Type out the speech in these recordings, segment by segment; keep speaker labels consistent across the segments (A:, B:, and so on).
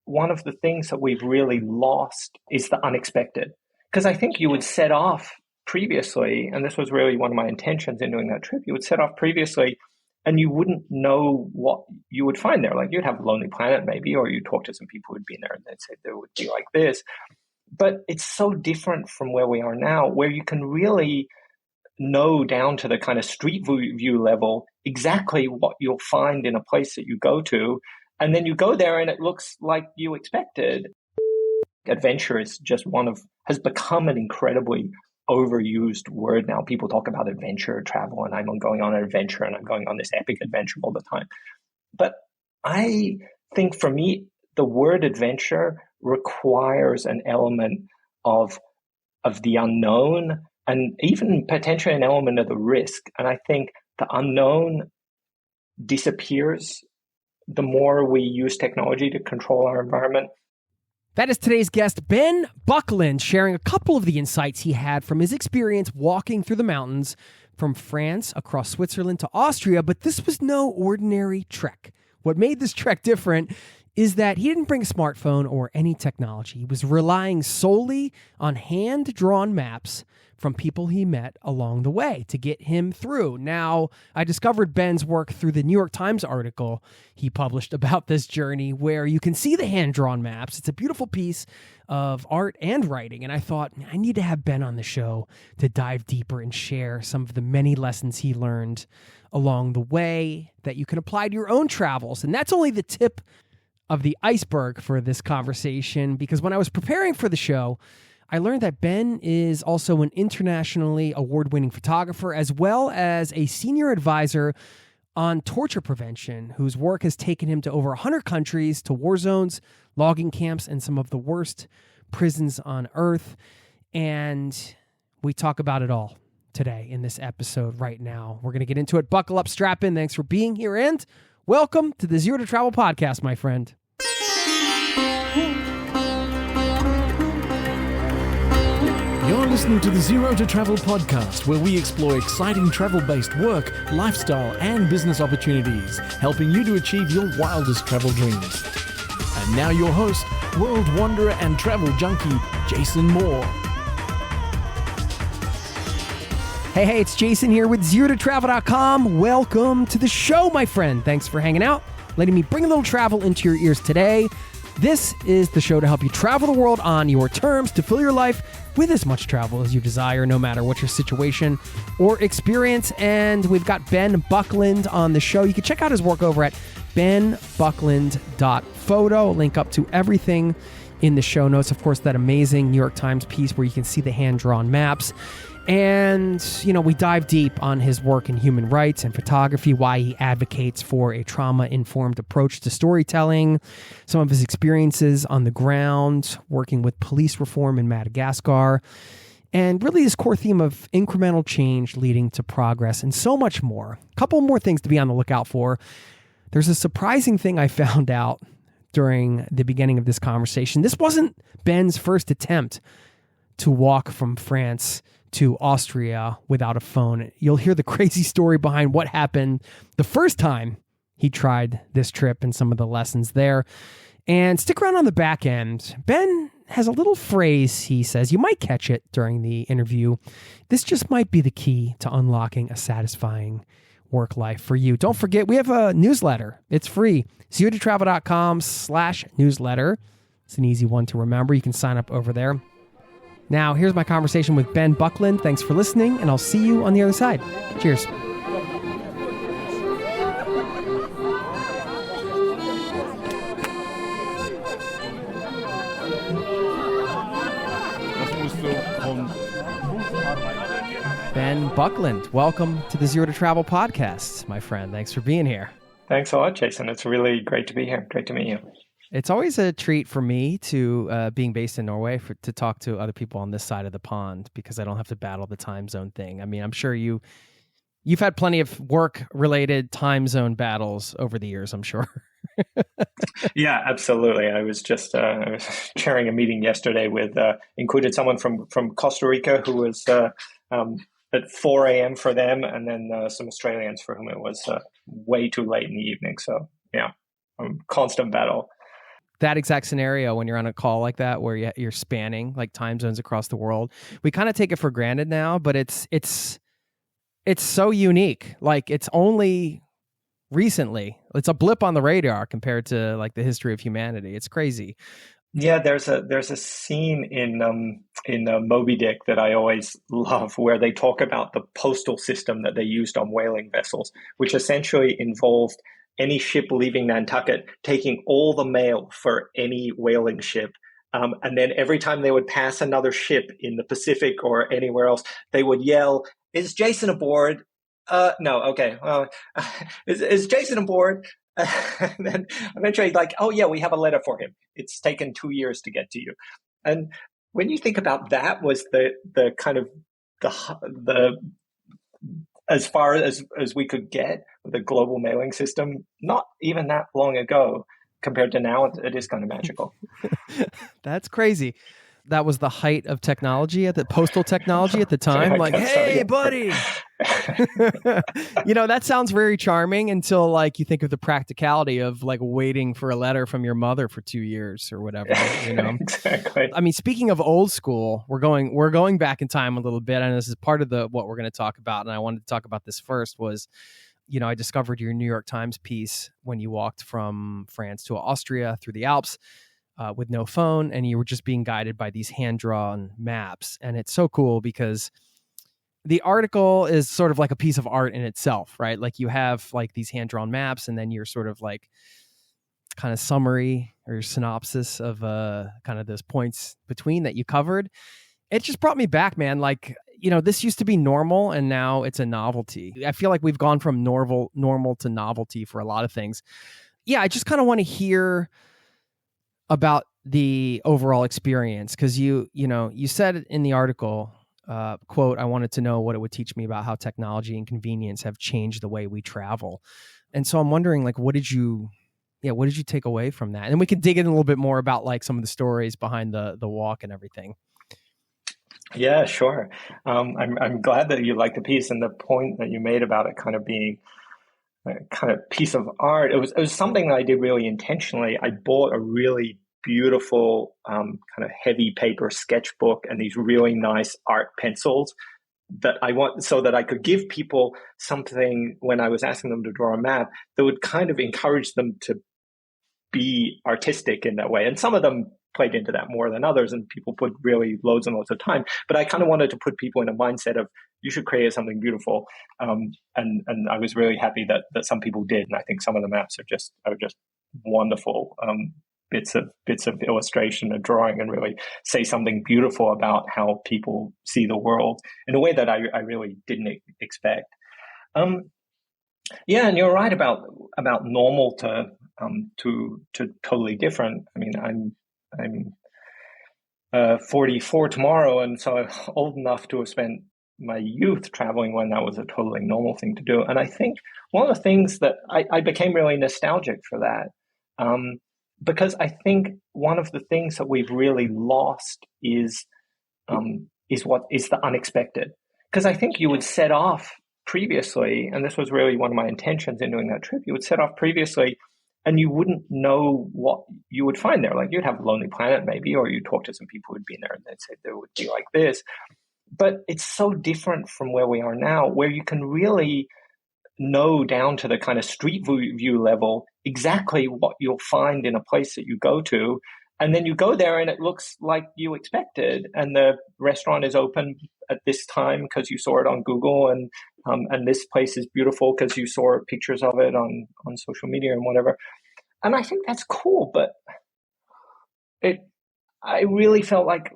A: one of the things that we've really lost is the unexpected. Because I think you would set off previously, and this was really one of my intentions in doing that trip, you would set off previously and you wouldn't know what you would find there. Like you'd have Lonely Planet maybe, or you'd talk to some people who'd been there and they'd say there would be like this. But it's so different from where we are now, where you can really know down to the kind of street view level exactly what you'll find in a place that you go to. And then you go there and it looks like you expected. Adventure is just has become an incredibly overused word now. People talk about adventure travel and I'm going on an adventure and I'm going on this epic adventure all the time. But I think for me, the word adventure requires an element of the unknown and even potentially an element of the risk. And I think the unknown disappears the more we use technology to control our environment.
B: That is today's guest, Ben Buckland, sharing a couple of the insights he had from his experience walking through the mountains from France across Switzerland to Austria. But this was no ordinary trek. What made this trek different is that he didn't bring a smartphone or any technology. He was relying solely on hand-drawn maps from people he met along the way to get him through. Now, I discovered Ben's work through the New York Times article he published about this journey, where you can see the hand-drawn maps. It's a beautiful piece of art and writing, and I thought, I need to have Ben on the show to dive deeper and share some of the many lessons he learned along the way that you can apply to your own travels. And that's only the tip of the iceberg for this conversation, because when I was preparing for the show, I learned that Ben is also an internationally award-winning photographer, as well as a senior advisor on torture prevention, whose work has taken him to over 100 countries, to war zones, logging camps, and some of the worst prisons on Earth. And we talk about it all today in this episode right now. We're going to get into it. Buckle up, strap in. Thanks for being here, and welcome to the Zero to Travel podcast, my friend.
C: You're listening to the Zero to Travel podcast, where we explore exciting travel-based work, lifestyle, and business opportunities, helping you to achieve your wildest travel dreams. And now your host, world wanderer and travel junkie, Jason Moore.
B: Hey, it's Jason here with ZeroToTravel.com. Welcome to the show, my friend. Thanks for hanging out, letting me bring a little travel into your ears today. This is the show to help you travel the world on your terms, to fill your life with as much travel as you desire, no matter what your situation or experience. And we've got Ben Buckland on the show. You can check out his work over at benbuckland.photo. Link up to everything in the show notes. Of course, that amazing New York Times piece where you can see the hand-drawn maps. And, we dive deep on his work in human rights and photography, why he advocates for a trauma-informed approach to storytelling, some of his experiences on the ground, working with police reform in Madagascar, and really his core theme of incremental change leading to progress, and so much more. A couple more things to be on the lookout for. There's a surprising thing I found out during the beginning of this conversation. This wasn't Ben's first attempt to walk from France to Austria without a phone. You'll hear the crazy story behind what happened the first time he tried this trip and some of the lessons there. And stick around on the back end. Ben has a little phrase he says. You might catch it during the interview. This just might be the key to unlocking a satisfying work life for you. Don't forget, we have a newsletter. It's free. ZeroToTravel.com/newsletter. It's an easy one to remember. You can sign up over there. Now, here's my conversation with Ben Buckland. Thanks for listening, and I'll see you on the other side. Cheers. Ben Buckland, welcome to the Zero to Travel podcast, my friend. Thanks for being here.
A: Thanks a lot, Jason. It's really great to be here. Great to meet you.
B: It's always a treat for me to, being based in Norway, to talk to other people on this side of the pond, because I don't have to battle the time zone thing. I mean, I'm sure you've had plenty of work-related time zone battles over the years, I'm sure.
A: Yeah, absolutely. I was just I was chairing a meeting yesterday with included someone from Costa Rica who was at 4 a.m. for them, and then some Australians for whom it was way too late in the evening. So yeah, constant battle.
B: that exact scenario when you're on a call like that, where you're spanning like time zones across the world. We kind of take it for granted now, but it's so unique. Like it's only recently, it's a blip on the radar compared to like the history of humanity. It's crazy.
A: Yeah, there's a scene in Moby Dick that I always love, where they talk about the postal system that they used on whaling vessels, which essentially involved any ship leaving Nantucket taking all the mail for any whaling ship. And then every time they would pass another ship in the Pacific or anywhere else, they would yell, "Is Jason aboard?" No, okay. Is Jason aboard? And then eventually, like, "Oh yeah, we have a letter for him. It's taken 2 years to get to you." And when you think about that, was the kind of the as far as we could get with the global mailing system, not even that long ago compared to now, it is kind of magical.
B: That's crazy. That was the height of technology at the postal technology at the time. Like, hey,
A: yeah.
B: buddy. That sounds very charming until like you think of the practicality of like waiting for a letter from your mother for 2 years or whatever.
A: Exactly.
B: I mean, speaking of old school, we're going back in time a little bit, and this is part of what we're going to talk about. And I wanted to talk about this first was, I discovered your New York Times piece when you walked from France to Austria through the Alps. With no phone, and you were just being guided by these hand-drawn maps. And it's so cool because the article is sort of like a piece of art in itself, right? Like you have like these hand-drawn maps, and then you're sort of like kind of summary or synopsis of kind of those points between that you covered. It just brought me back, man. Like, this used to be normal, and now it's a novelty. I feel like we've gone from normal to novelty for a lot of things. Yeah, I just kind of want to hear about the overall experience, because you said in the article, quote, "I wanted to know what it would teach me about how technology and convenience have changed the way we travel." And so I'm wondering, like, what did you take away from that? And we can dig in a little bit more about like some of the stories behind the walk and everything.
A: Yeah, sure. I'm glad that you like the piece, and the point that you made about it kind of being a kind of piece of art. It was something that I did really intentionally. I bought a really beautiful kind of heavy paper sketchbook and these really nice art pencils that I want, so that I could give people something when I was asking them to draw a map that would kind of encourage them to be artistic in that way. And some of them played into that more than others, and people put really loads and loads of time. But I kind of wanted to put people in a mindset of, you should create something beautiful. And I was really happy that some people did. And I think some of the maps are just wonderful bits of illustration and drawing, and really say something beautiful about how people see the world in a way that I really didn't expect. Yeah, and you're right about normal to totally different. I mean, I'm 44 tomorrow, and so I'm old enough to have spent my youth traveling when that was a totally normal thing to do. And I think one of the things that I became really nostalgic for that, because I think one of the things that we've really lost is the unexpected. Because I think you would set off previously, and this was really one of my intentions in doing that trip, you would set off previously and you wouldn't know what you would find there. Like, you'd have Lonely Planet maybe, or you'd talk to some people who'd been there and they'd say there would be like this. But it's so different from where we are now, where you can really know down to the kind of street view level exactly what you'll find in a place that you go to. And then you go there and it looks like you expected. And the restaurant is open at this time because you saw it on Google, and this place is beautiful because you saw pictures of it on social media and whatever. And I think that's cool, but I really felt like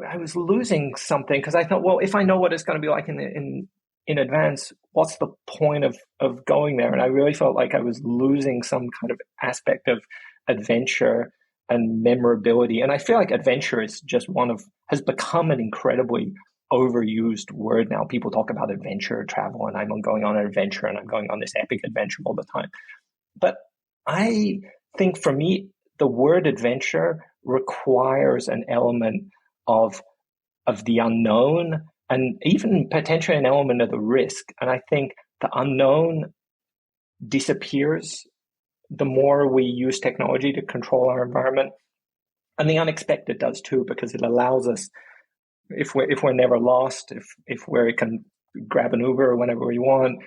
A: I was losing something, because I thought, well, if I know what it's going to be like in advance, what's the point of going there? And I really felt like I was losing some kind of aspect of adventure and memorability. And I feel like adventure is just has become an incredibly overused word now. People talk about adventure travel, and I'm going on an adventure, and I'm going on this epic adventure all the time. But I think for me, the word adventure requires an element of the unknown, and even potentially an element of the risk. And I think the unknown disappears the more we use technology to control our environment, and the unexpected does too, because it allows us, if we're never lost, if we can grab an Uber whenever we want,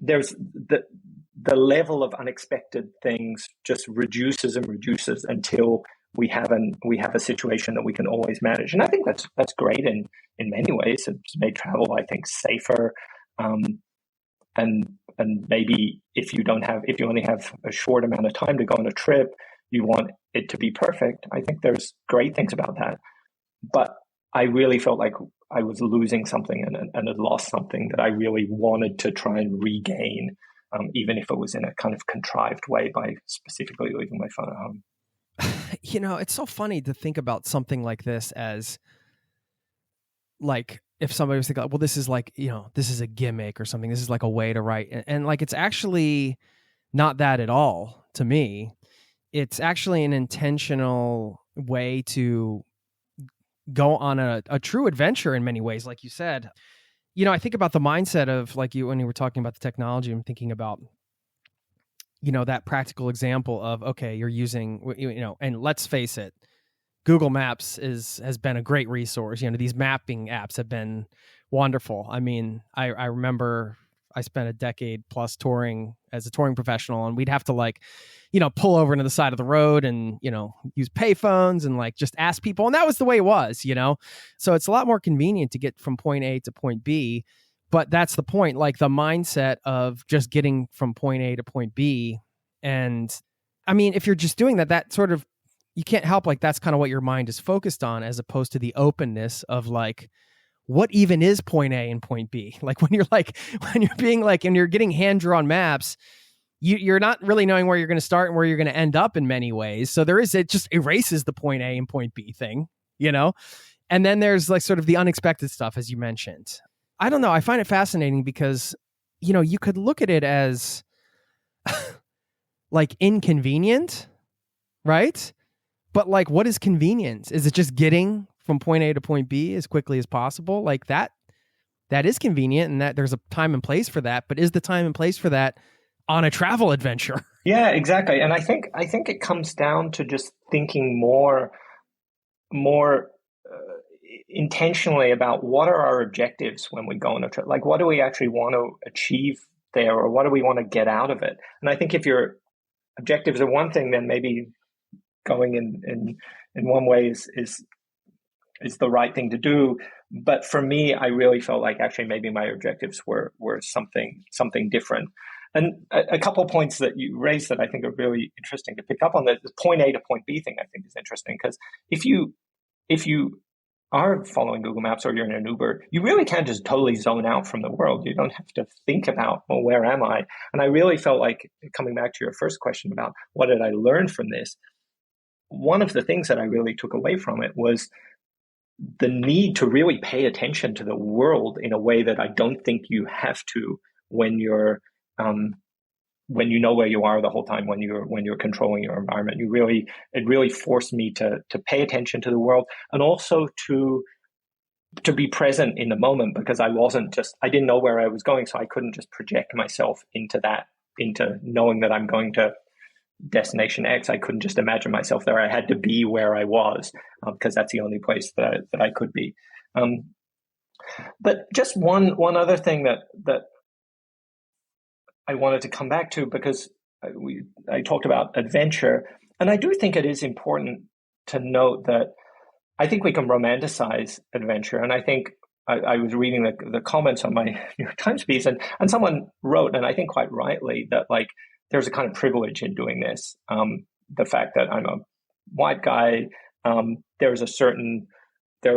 A: there's the level of unexpected things just reduces and reduces until we have a situation that we can always manage. And I think that's great in many ways. It's made travel, I think, safer. And maybe if you only have a short amount of time to go on a trip, you want it to be perfect. I think there's great things about that. But I really felt like I was losing something and had lost something that I really wanted to try and regain, even if it was in a kind of contrived way by specifically leaving my phone at home.
B: It's so funny to think about something like this as, like, if somebody was thinking, well, this is like, this is a gimmick or something. This is like a way to write. And like, it's actually not that at all to me. It's actually an intentional way to go on a true adventure in many ways. Like you said, I think about the mindset of, like, when you were talking about the technology, I'm thinking about, that practical example of, okay, you're using, and let's face it, Google Maps has been a great resource. These mapping apps have been wonderful. I mean, I remember I spent a decade plus touring as a touring professional, and we'd have to pull over to the side of the road and, use payphones and just ask people. And that was the way it was, So it's a lot more convenient to get from point A to point B. But that's the point, like the mindset of just getting from point A to point B. And I mean, if you're just doing that sort of, you can't help, that's kind of what your mind is focused on, as opposed to the openness of what even is point A and point B? When you're getting hand-drawn maps, you're not really knowing where you're going to start and where you're going to end up in many ways. So it just erases the point A and point B thing, And then there's sort of the unexpected stuff, as you mentioned. I don't know. I find it fascinating because, you could look at it as inconvenient, right? But what is convenience? Is it just getting from point A to point B as quickly as possible? That is convenient, and that there's a time and place for that. But is the time and place for that on a travel adventure?
A: Yeah, exactly. And I think it comes down to just thinking more intentionally about what are our objectives when we go on a trip. What do we actually want to achieve there, or what do we want to get out of it? And I think if your objectives are one thing, then maybe going in one way is the right thing to do. But for me, I really felt like actually maybe my objectives were something different. And a couple of points that you raised that I think are really interesting to pick up on, the point A to point B thing, I think is interesting, because if you are following Google Maps or you're in an Uber, you really can just totally zone out from the world. You don't have to think about, well, where am I? And I really felt like, coming back to your first question about what did I learn from this, one of the things that I really took away from it was the need to really pay attention to the world in a way that I don't think you have to when you know where you are the whole time, when you're controlling your environment. It really forced me to pay attention to the world, and also to be present in the moment, because I didn't know where I was going, so I couldn't just project myself into knowing that I'm going to destination X. I couldn't just imagine myself there. I had to be where I was, because that's the only place that I could be. But just one other thing that I wanted to come back to, because I talked about adventure, and I do think it is important to note that I think we can romanticize adventure. And I think I was reading the comments on my New York Times piece, and someone wrote, and I think quite rightly, that there's a kind of privilege in doing this. The fact that I'm a white guy, there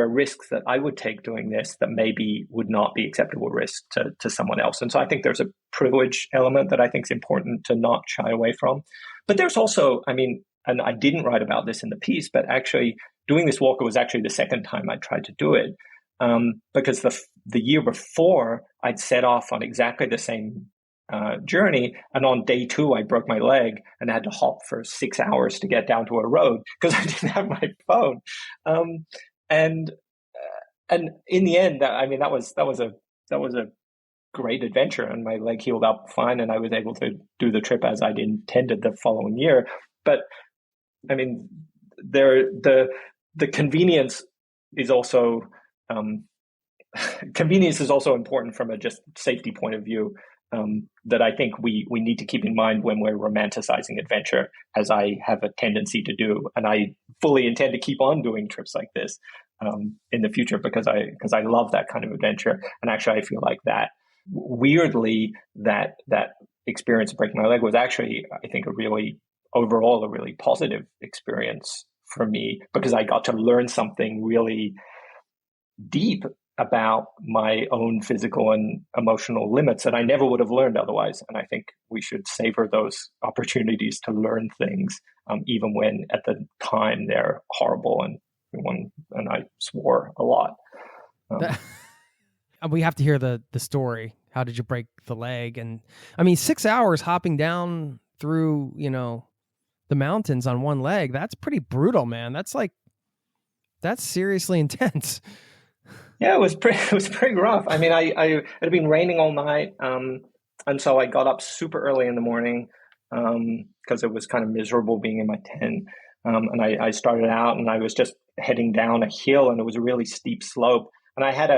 A: are risks that I would take doing this that maybe would not be acceptable risks to someone else. And so I think there's a privilege element that I think is important to not shy away from. But there's also, and I didn't write about this in the piece, but actually doing this walk was actually the second time I tried to do it, because the year before I'd set off on exactly the same journey, and on day 2 I broke my leg and I had to hop for 6 hours to get down to a road because I didn't have my phone. And in the end, that was a great adventure, and my leg healed up fine, and I was able to do the trip as I'd intended the following year. But I mean, the convenience is also convenience is also important from a just safety point of view. That I think we need to keep in mind when we're romanticizing adventure, as I have a tendency to do, and I fully intend to keep on doing trips like this in the future because I love that kind of adventure. And actually, I feel like that weirdly that experience of breaking my leg was actually, I think, overall a really positive experience for me, because I got to learn something really deep about my own physical and emotional limits that I never would have learned otherwise. And I think we should savor those opportunities to learn things, even when at the time they're horrible. And I swore a lot.
B: We have to hear the story. How did you break the leg? And I mean, 6 hours hopping down through, the mountains on one leg. That's pretty brutal, man. That's seriously intense.
A: Yeah, it was pretty rough. I mean, it had been raining all night, and so I got up super early in the morning because it was kind of miserable being in my tent. And I started out, and I was just heading down a hill, and it was a really steep slope. And I had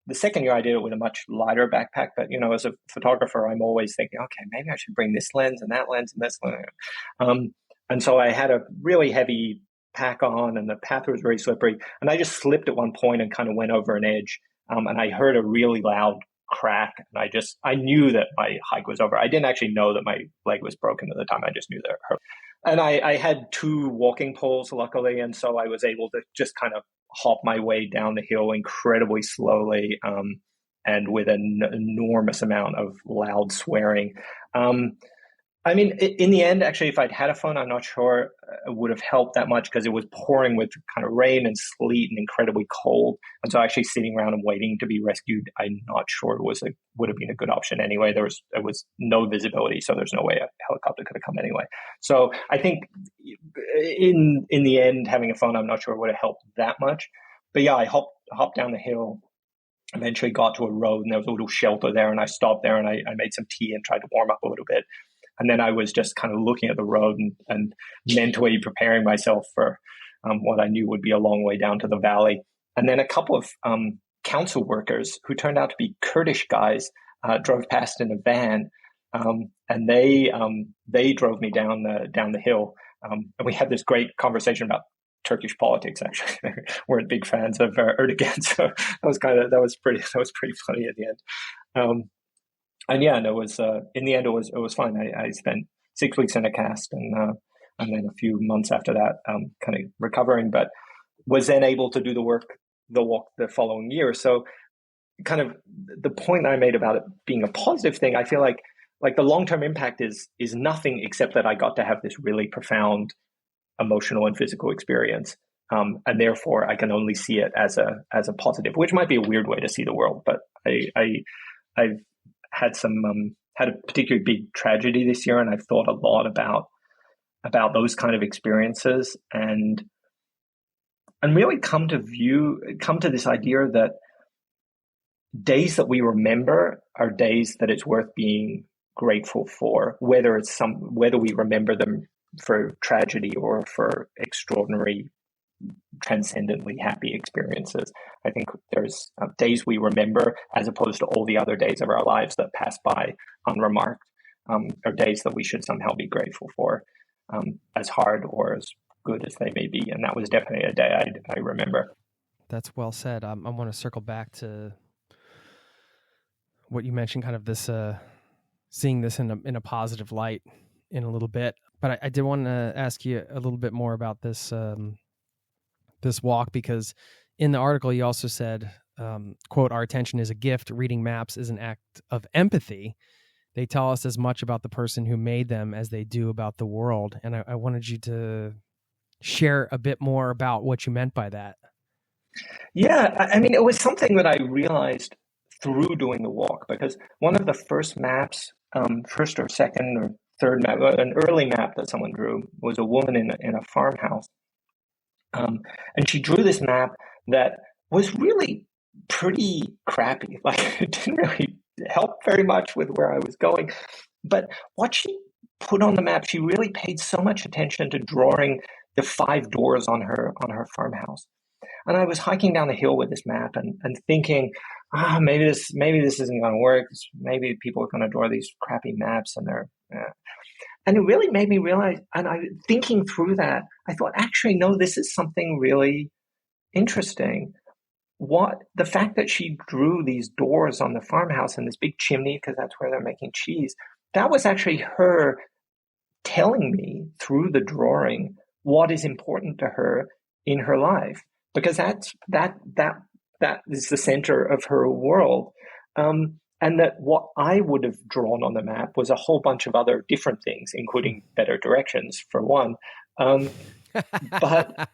A: the second year I did it with a much lighter backpack, but as a photographer, I'm always thinking, okay, maybe I should bring this lens and that lens and this lens. And so I had a really heavy pack on, and the path was very slippery, and I just slipped at one point and kind of went over an edge, and I heard a really loud crack, and I knew that my hike was over. I didn't actually know that my leg was broken at the time. I just knew that it hurt. And I had 2 walking poles, luckily, and so I was able to just kind of hop my way down the hill incredibly slowly, and with an enormous amount of loud swearing. I mean, in the end, actually, if I'd had a phone, I'm not sure it would have helped that much, because it was pouring with kind of rain and sleet and incredibly cold. And so actually sitting around and waiting to be rescued, I'm not sure it would have been a good option anyway. There was no visibility, so there's no way a helicopter could have come anyway. So I think in the end, having a phone, I'm not sure would have helped that much. But yeah, I hopped down the hill, eventually got to a road, and there was a little shelter there, and I stopped there, and I made some tea and tried to warm up a little bit. And then I was just kind of looking at the road and mentally preparing myself for what I knew would be a long way down to the valley. And then a couple of council workers, who turned out to be Kurdish guys, drove past in a van, and they drove me down the hill. And we had this great conversation about Turkish politics. Actually, they weren't big fans of Erdogan, so that was pretty funny at the end. And yeah, and it was in the end it was fine. I spent 6 weeks in a cast, and then a few months after that, kind of recovering, but was then able to do the walk the following year. So, kind of the point I made about it being a positive thing, I feel like the long-term impact is nothing except that I got to have this really profound emotional and physical experience, and therefore I can only see it as a positive, which might be a weird way to see the world, but I've had a particularly big tragedy this year, and I've thought a lot about those kind of experiences, and really come to this idea that days that we remember are days that it's worth being grateful for, whether we remember them for tragedy or for extraordinary, transcendently happy experiences. I think there's days we remember, as opposed to all the other days of our lives that pass by unremarked, are days that we should somehow be grateful for, as hard or as good as they may be. And that was definitely a day I remember.
B: That's well said. I want to circle back to what you mentioned, kind of this seeing this in a positive light in a little bit. But I did want to ask you a little bit more about this this walk, because in the article you also said, quote, "Our attention is a gift. Reading maps is an act of empathy. They tell us as much about the person who made them as they do about the world." And I wanted you to share a bit more about what you meant by that.
A: Yeah, I mean, it was something that I realized through doing the walk, because one of the first maps, first or second or third map, an early map that someone drew, was a woman in a farmhouse. And she drew this map that was really pretty crappy. Like, it didn't really help very much with where I was going. But what she put on the map, she really paid so much attention to drawing the 5 doors on her farmhouse. And I was hiking down the hill with this map and thinking, maybe this isn't going to work. Maybe people are going to draw these crappy maps, and and it really made me realize. And thinking through that, I thought, actually, no, this is something really interesting. The fact that she drew these doors on the farmhouse and this big chimney, because that's where they're making cheese, that was actually her telling me through the drawing what is important to her in her life, because that is the center of her world. And that what I would have drawn on the map was a whole bunch of other different things, including better directions, for one. But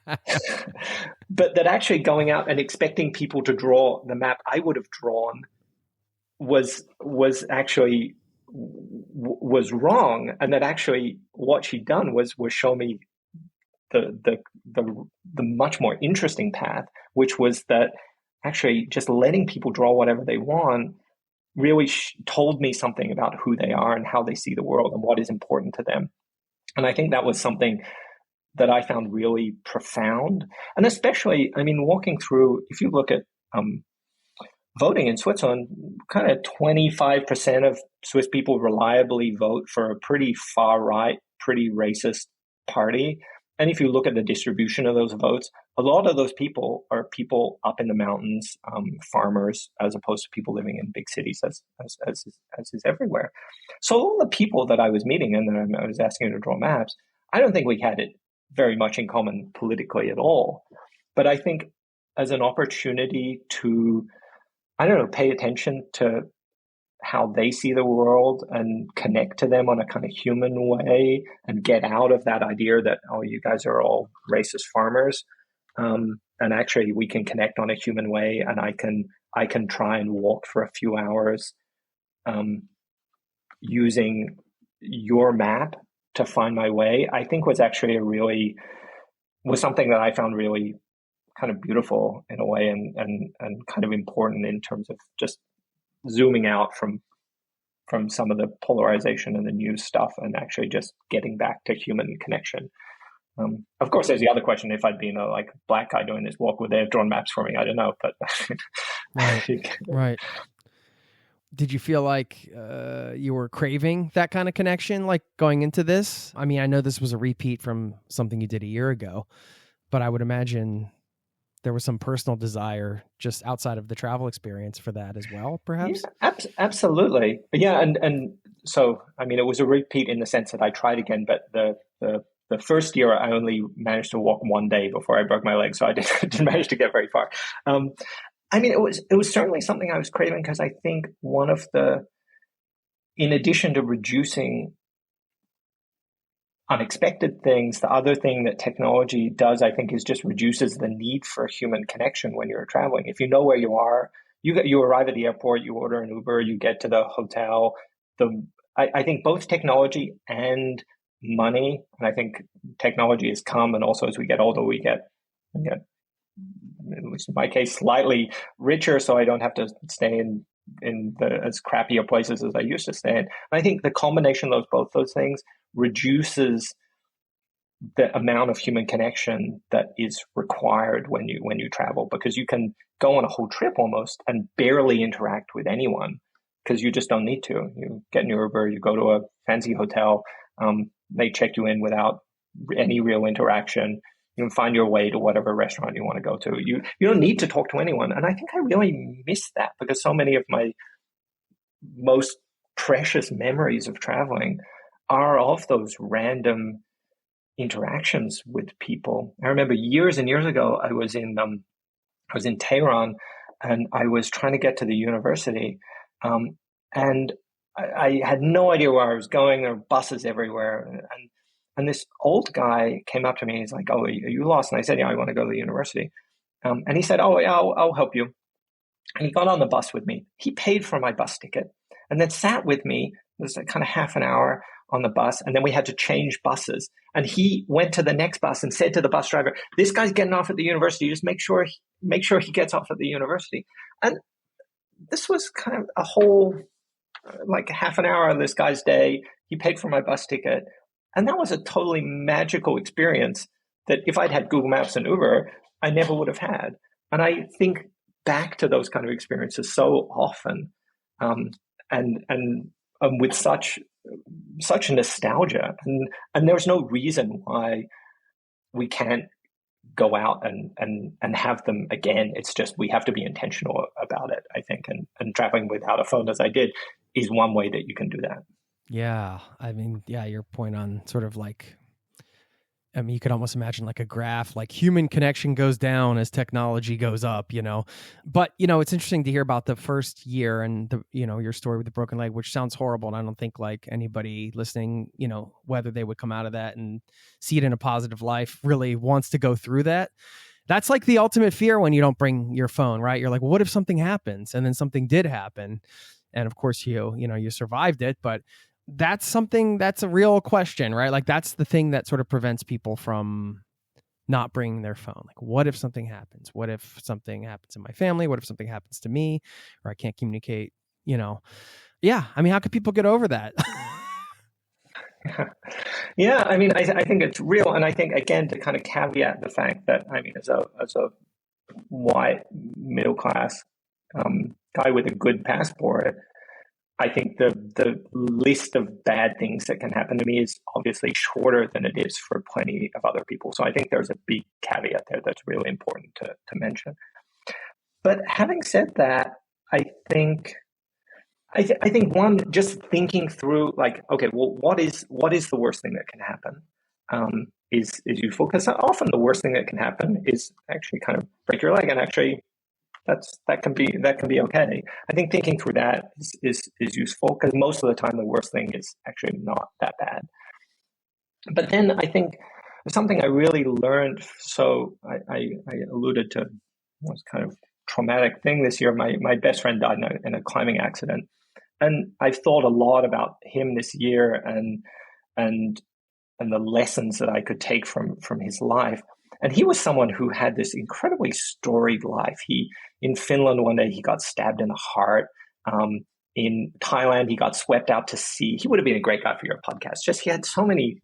A: that actually going out and expecting people to draw the map I would have drawn was actually was wrong, and that actually what she'd done was show me the much more interesting path, which was that actually just letting people draw whatever they want really told me something about who they are and how they see the world and what is important to them. And I think that was something that I found really profound. And especially, I mean, walking through, if you look at voting in Switzerland, kind of 25% of Swiss people reliably vote for a pretty far right, pretty racist party. And if you look at the distribution of those votes, a lot of those people are people up in the mountains, farmers, as opposed to people living in big cities, as is everywhere. So all the people that I was meeting and that I was asking to draw maps, I don't think we had it very much in common politically at all. But I think as an opportunity to, pay attention to how they see the world and connect to them on a kind of human way and get out of that idea that, oh, you guys are all racist farmers. And actually we can connect on a human way, and I can try and walk for a few hours using your map to find my way, I think was actually was something that I found really kind of beautiful in a way, and kind of important in terms of just zooming out from some of the polarization and the news stuff and actually just getting back to human connection. Of course, there's the other question: if I'd been a black guy doing this walk, would they have drawn maps for me? I don't know, but
B: right. Did you feel like you were craving that kind of connection, like going into this? I mean, I know this was a repeat from something you did a year ago, but I would imagine there was some personal desire just outside of the travel experience for that as well, perhaps?
A: Yeah, absolutely. Yeah, and so, I mean, it was a repeat in the sense that I tried again, but the first year I only managed to walk one day before I broke my leg, so I didn't manage to get very far. I mean, it was certainly something I was craving, because I think one of in addition to reducing unexpected things, the other thing that technology does, I think, is just reduces the need for human connection when you're traveling. If you know where you are, you arrive at the airport, you order an Uber, you get to the hotel. I think both technology and money, and I think technology has come, and also as we get older, we get at least in my case, slightly richer, so I don't have to stay in the as crappier places as I used to stay in. And I think the combination of both those things reduces the amount of human connection that is required when you travel, because you can go on a whole trip almost and barely interact with anyone because you just don't need to. You get in your Uber, you go to a fancy hotel, they check you in without any real interaction. You can find your way to whatever restaurant you want to go to. You don't need to talk to anyone. And I think I really miss that, because so many of my most precious memories of traveling are of those random interactions with people. I remember years and years ago, I was in Tehran, and I was trying to get to the university, and I had no idea where I was going. There were buses everywhere, and this old guy came up to me and he's like, "Oh, are you lost?" And I said, "Yeah, I want to go to the university." And he said, "Oh, yeah, I'll help you." And he got on the bus with me. He paid for my bus ticket and then sat with me. It was kind of half an hour on the bus, and then we had to change buses. And he went to the next bus and said to the bus driver, "This guy's getting off at the university. Just make sure he gets off at the university." And this was kind of a whole like half an hour of this guy's day. He paid for my bus ticket. And that was a totally magical experience that if I'd had Google Maps and Uber, I never would have had. And I think back to those kind of experiences so often, and with such nostalgia. And there's no reason why we can't go out and have them again. It's just we have to be intentional about it, I think. And traveling without a phone, as I did, is one way that you can do that.
B: Yeah. I mean, yeah, your point on sort of like, I mean, you could almost imagine like a graph, like human connection goes down as technology goes up, you know. But, you know, it's interesting to hear about the first year and the, you know, your story with the broken leg, which sounds horrible. And I don't think like anybody listening, you know, whether they would come out of that and see it in a positive life really wants to go through that. That's like the ultimate fear when you don't bring your phone, right? You're like, well, what if something happens? And then something did happen. And of course, you survived it, but that's something that's a real question, right? Like that's the thing that sort of prevents people from not bringing their phone. Like, what if something happens? What if something happens in my family? What if something happens to me or I can't communicate, you know? Yeah. I mean, how could people get over that?
A: Yeah. I mean, I think it's real. And I think, again, to kind of caveat the fact that, I mean, as a white middle class guy with a good passport, I think the list of bad things that can happen to me is obviously shorter than it is for plenty of other people. So I think there's a big caveat there that's really important to mention. But having said that, I think one, just thinking through like, okay, well, what is the worst thing that can happen is useful, because often the worst thing that can happen is actually kind of break your leg, and actually that can be okay. I think thinking through that is useful, because most of the time the worst thing is actually not that bad. But then I think something I really learned. So I alluded to was kind of traumatic thing this year. My best friend died in a climbing accident, and I've thought a lot about him this year and the lessons that I could take from his life. And he was someone who had this incredibly storied life. In Finland one day, he got stabbed in the heart. In Thailand, he got swept out to sea. He would have been a great guy for your podcast. Just he had so many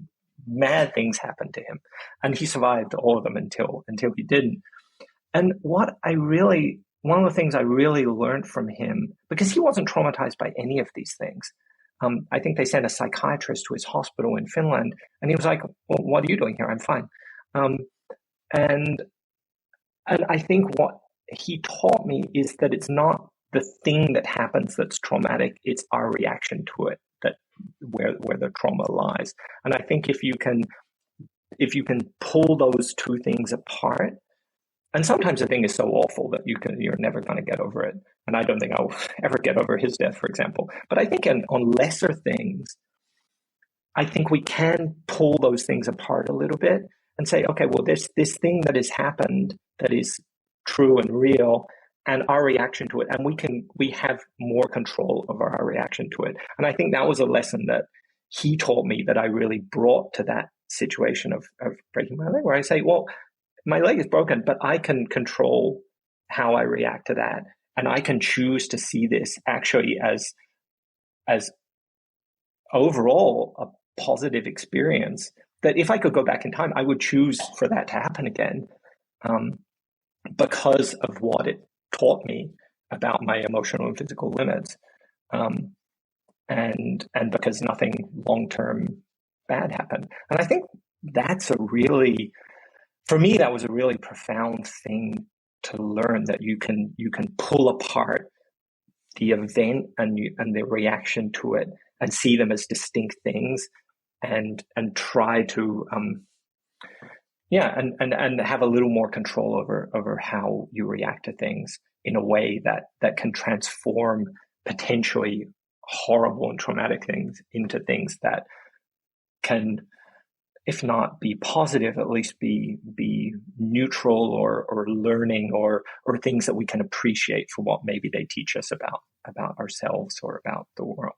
A: mad things happen to him, and he survived all of them until he didn't. And one of the things I really learned from him, because he wasn't traumatized by any of these things. I think they sent a psychiatrist to his hospital in Finland, and he was like, well, what are you doing here? I'm fine. And I think what he taught me is that it's not the thing that happens that's traumatic, it's our reaction to it that where the trauma lies. And I think if you can pull those two things apart, and sometimes the thing is so awful that you're never going to get over it. And I don't think I'll ever get over his death, for example. But I think on lesser things, I think we can pull those things apart a little bit and say, okay, well, this thing that has happened that is true and real, and our reaction to it, and we have more control over our reaction to it. And I think that was a lesson that he taught me that I really brought to that situation of breaking my leg, where I say, well, my leg is broken, but I can control how I react to that, and I can choose to see this actually as overall a positive experience. That if I could go back in time, I would choose for that to happen again, because of what it taught me about my emotional and physical limits, and because nothing long-term bad happened. And I think that's for me, that was a really profound thing to learn, that you can pull apart the event and the reaction to it and see them as distinct things, and try to and have a little more control over how you react to things in a way that can transform potentially horrible and traumatic things into things that can, if not be positive, at least be neutral or learning or things that we can appreciate for what maybe they teach us about ourselves or about the world.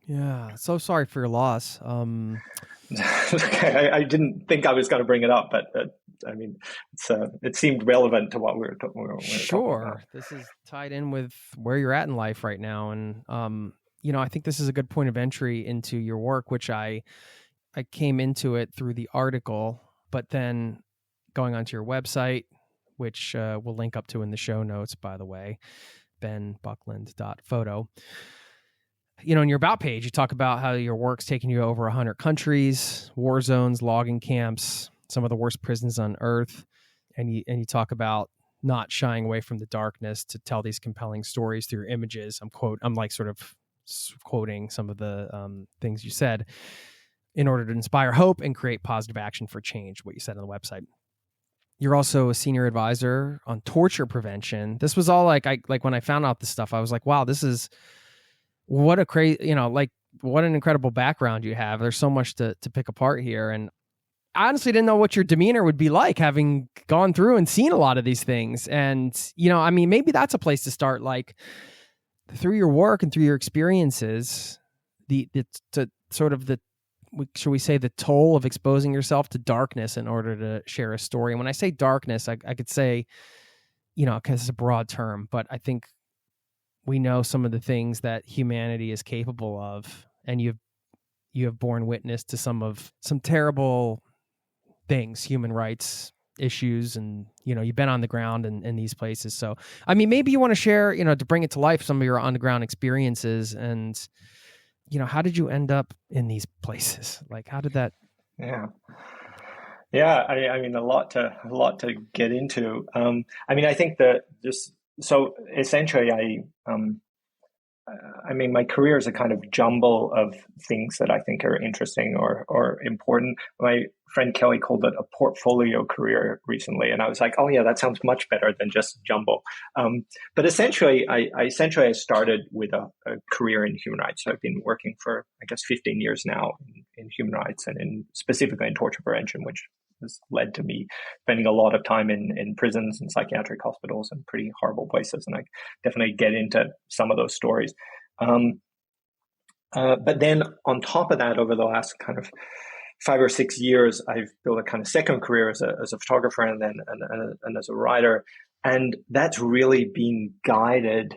B: Yeah, so sorry for your loss.
A: Okay, I didn't think I was going to bring it up, but I mean, it seemed relevant to what we were talking about.
B: Sure. This is tied in with where you're at in life right now. And, I think this is a good point of entry into your work, which I came into it through the article, but then going onto your website, which we'll link up to in the show notes, by the way, benbuckland.photo. In your about page, you talk about how your work's taken you to over 100 countries, war zones, logging camps, some of the worst prisons on earth. And you talk about not shying away from the darkness to tell these compelling stories through your images. I'm like sort of quoting some of the things you said in order to inspire hope and create positive action for change, what you said on the website. You're also a senior advisor on torture prevention. This was all like when I found out this stuff, I was like, wow, this is what a crazy, what an incredible background you have. There's so much to pick apart here. And I honestly didn't know what your demeanor would be like, having gone through and seen a lot of these things. And, maybe that's a place to start, like through your work and through your experiences, should we say the toll of exposing yourself to darkness in order to share a story. And when I say darkness, I could say, because it's a broad term, but I think we know some of the things that humanity is capable of, and you have borne witness to some terrible things, human rights issues, and you've been on the ground in these places. So maybe you want to share, to bring it to life, some of your on the ground experiences, and how did you end up in these places? Like, how did that?
A: Yeah. A lot to get into. I think that so essentially, my career is a kind of jumble of things that I think are interesting or important. My friend Kelly called it a portfolio career recently, and I was like, oh yeah, that sounds much better than just jumble. But essentially, I started with a career in human rights. So I've been working for, I guess, 15 years now in human rights, and specifically in torture prevention, which has led to me spending a lot of time in prisons and psychiatric hospitals and pretty horrible places. And I definitely get into some of those stories. But then on top of that, over the last kind of 5 or 6 years, I've built a kind of second career as a photographer and as a writer. And that's really been guided,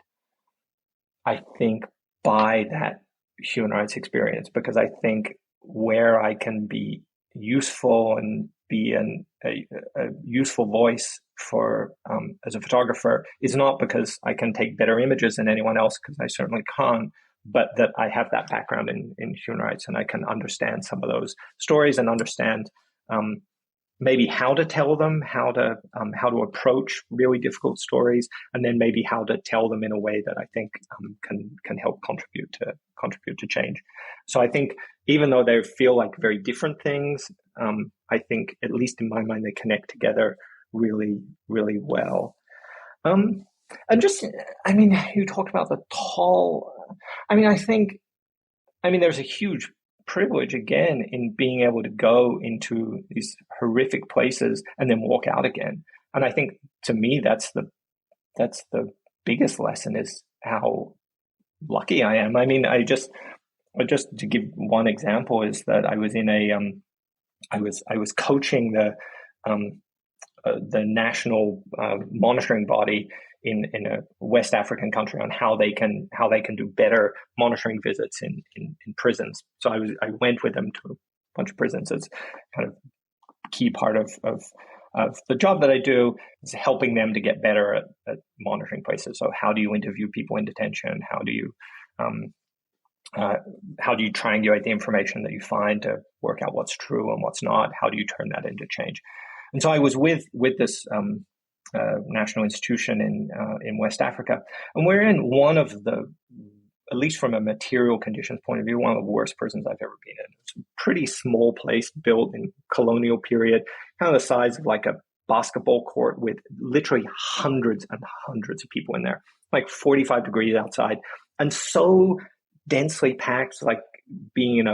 A: I think, by that human rights experience, because I think where I can be useful and be a useful voice for as a photographer is not because I can take better images than anyone else, because I certainly can't, but that I have that background in human rights, and I can understand some of those stories and understand maybe how to tell them, how to approach really difficult stories, and then maybe how to tell them in a way that I think can help contribute to change. So I think even though they feel like very different things, I think, at least in my mind, they connect together really, really well. And just, you talked about the toll. I think there's a huge privilege again in being able to go into these horrific places and then walk out again. And I think, to me, that's the biggest lesson, is how lucky I am. Just to give one example, is that I was in I was coaching the national monitoring body in a West African country on how they can do better monitoring visits in prisons. So I went with them to a bunch of prisons. It's kind of key part of the job that I do, is helping them to get better at monitoring places. So how do you interview people in detention? How do you triangulate the information that you find to work out what's true and what's not? How do you turn that into change? And so I was with this national institution in West Africa, and we're in one of the, at least from a material conditions point of view, one of the worst prisons I've ever been in. It's a pretty small place built in colonial period, kind of the size of like a basketball court, with literally hundreds and hundreds of people in there, like 45 degrees outside, and so densely packed, like being in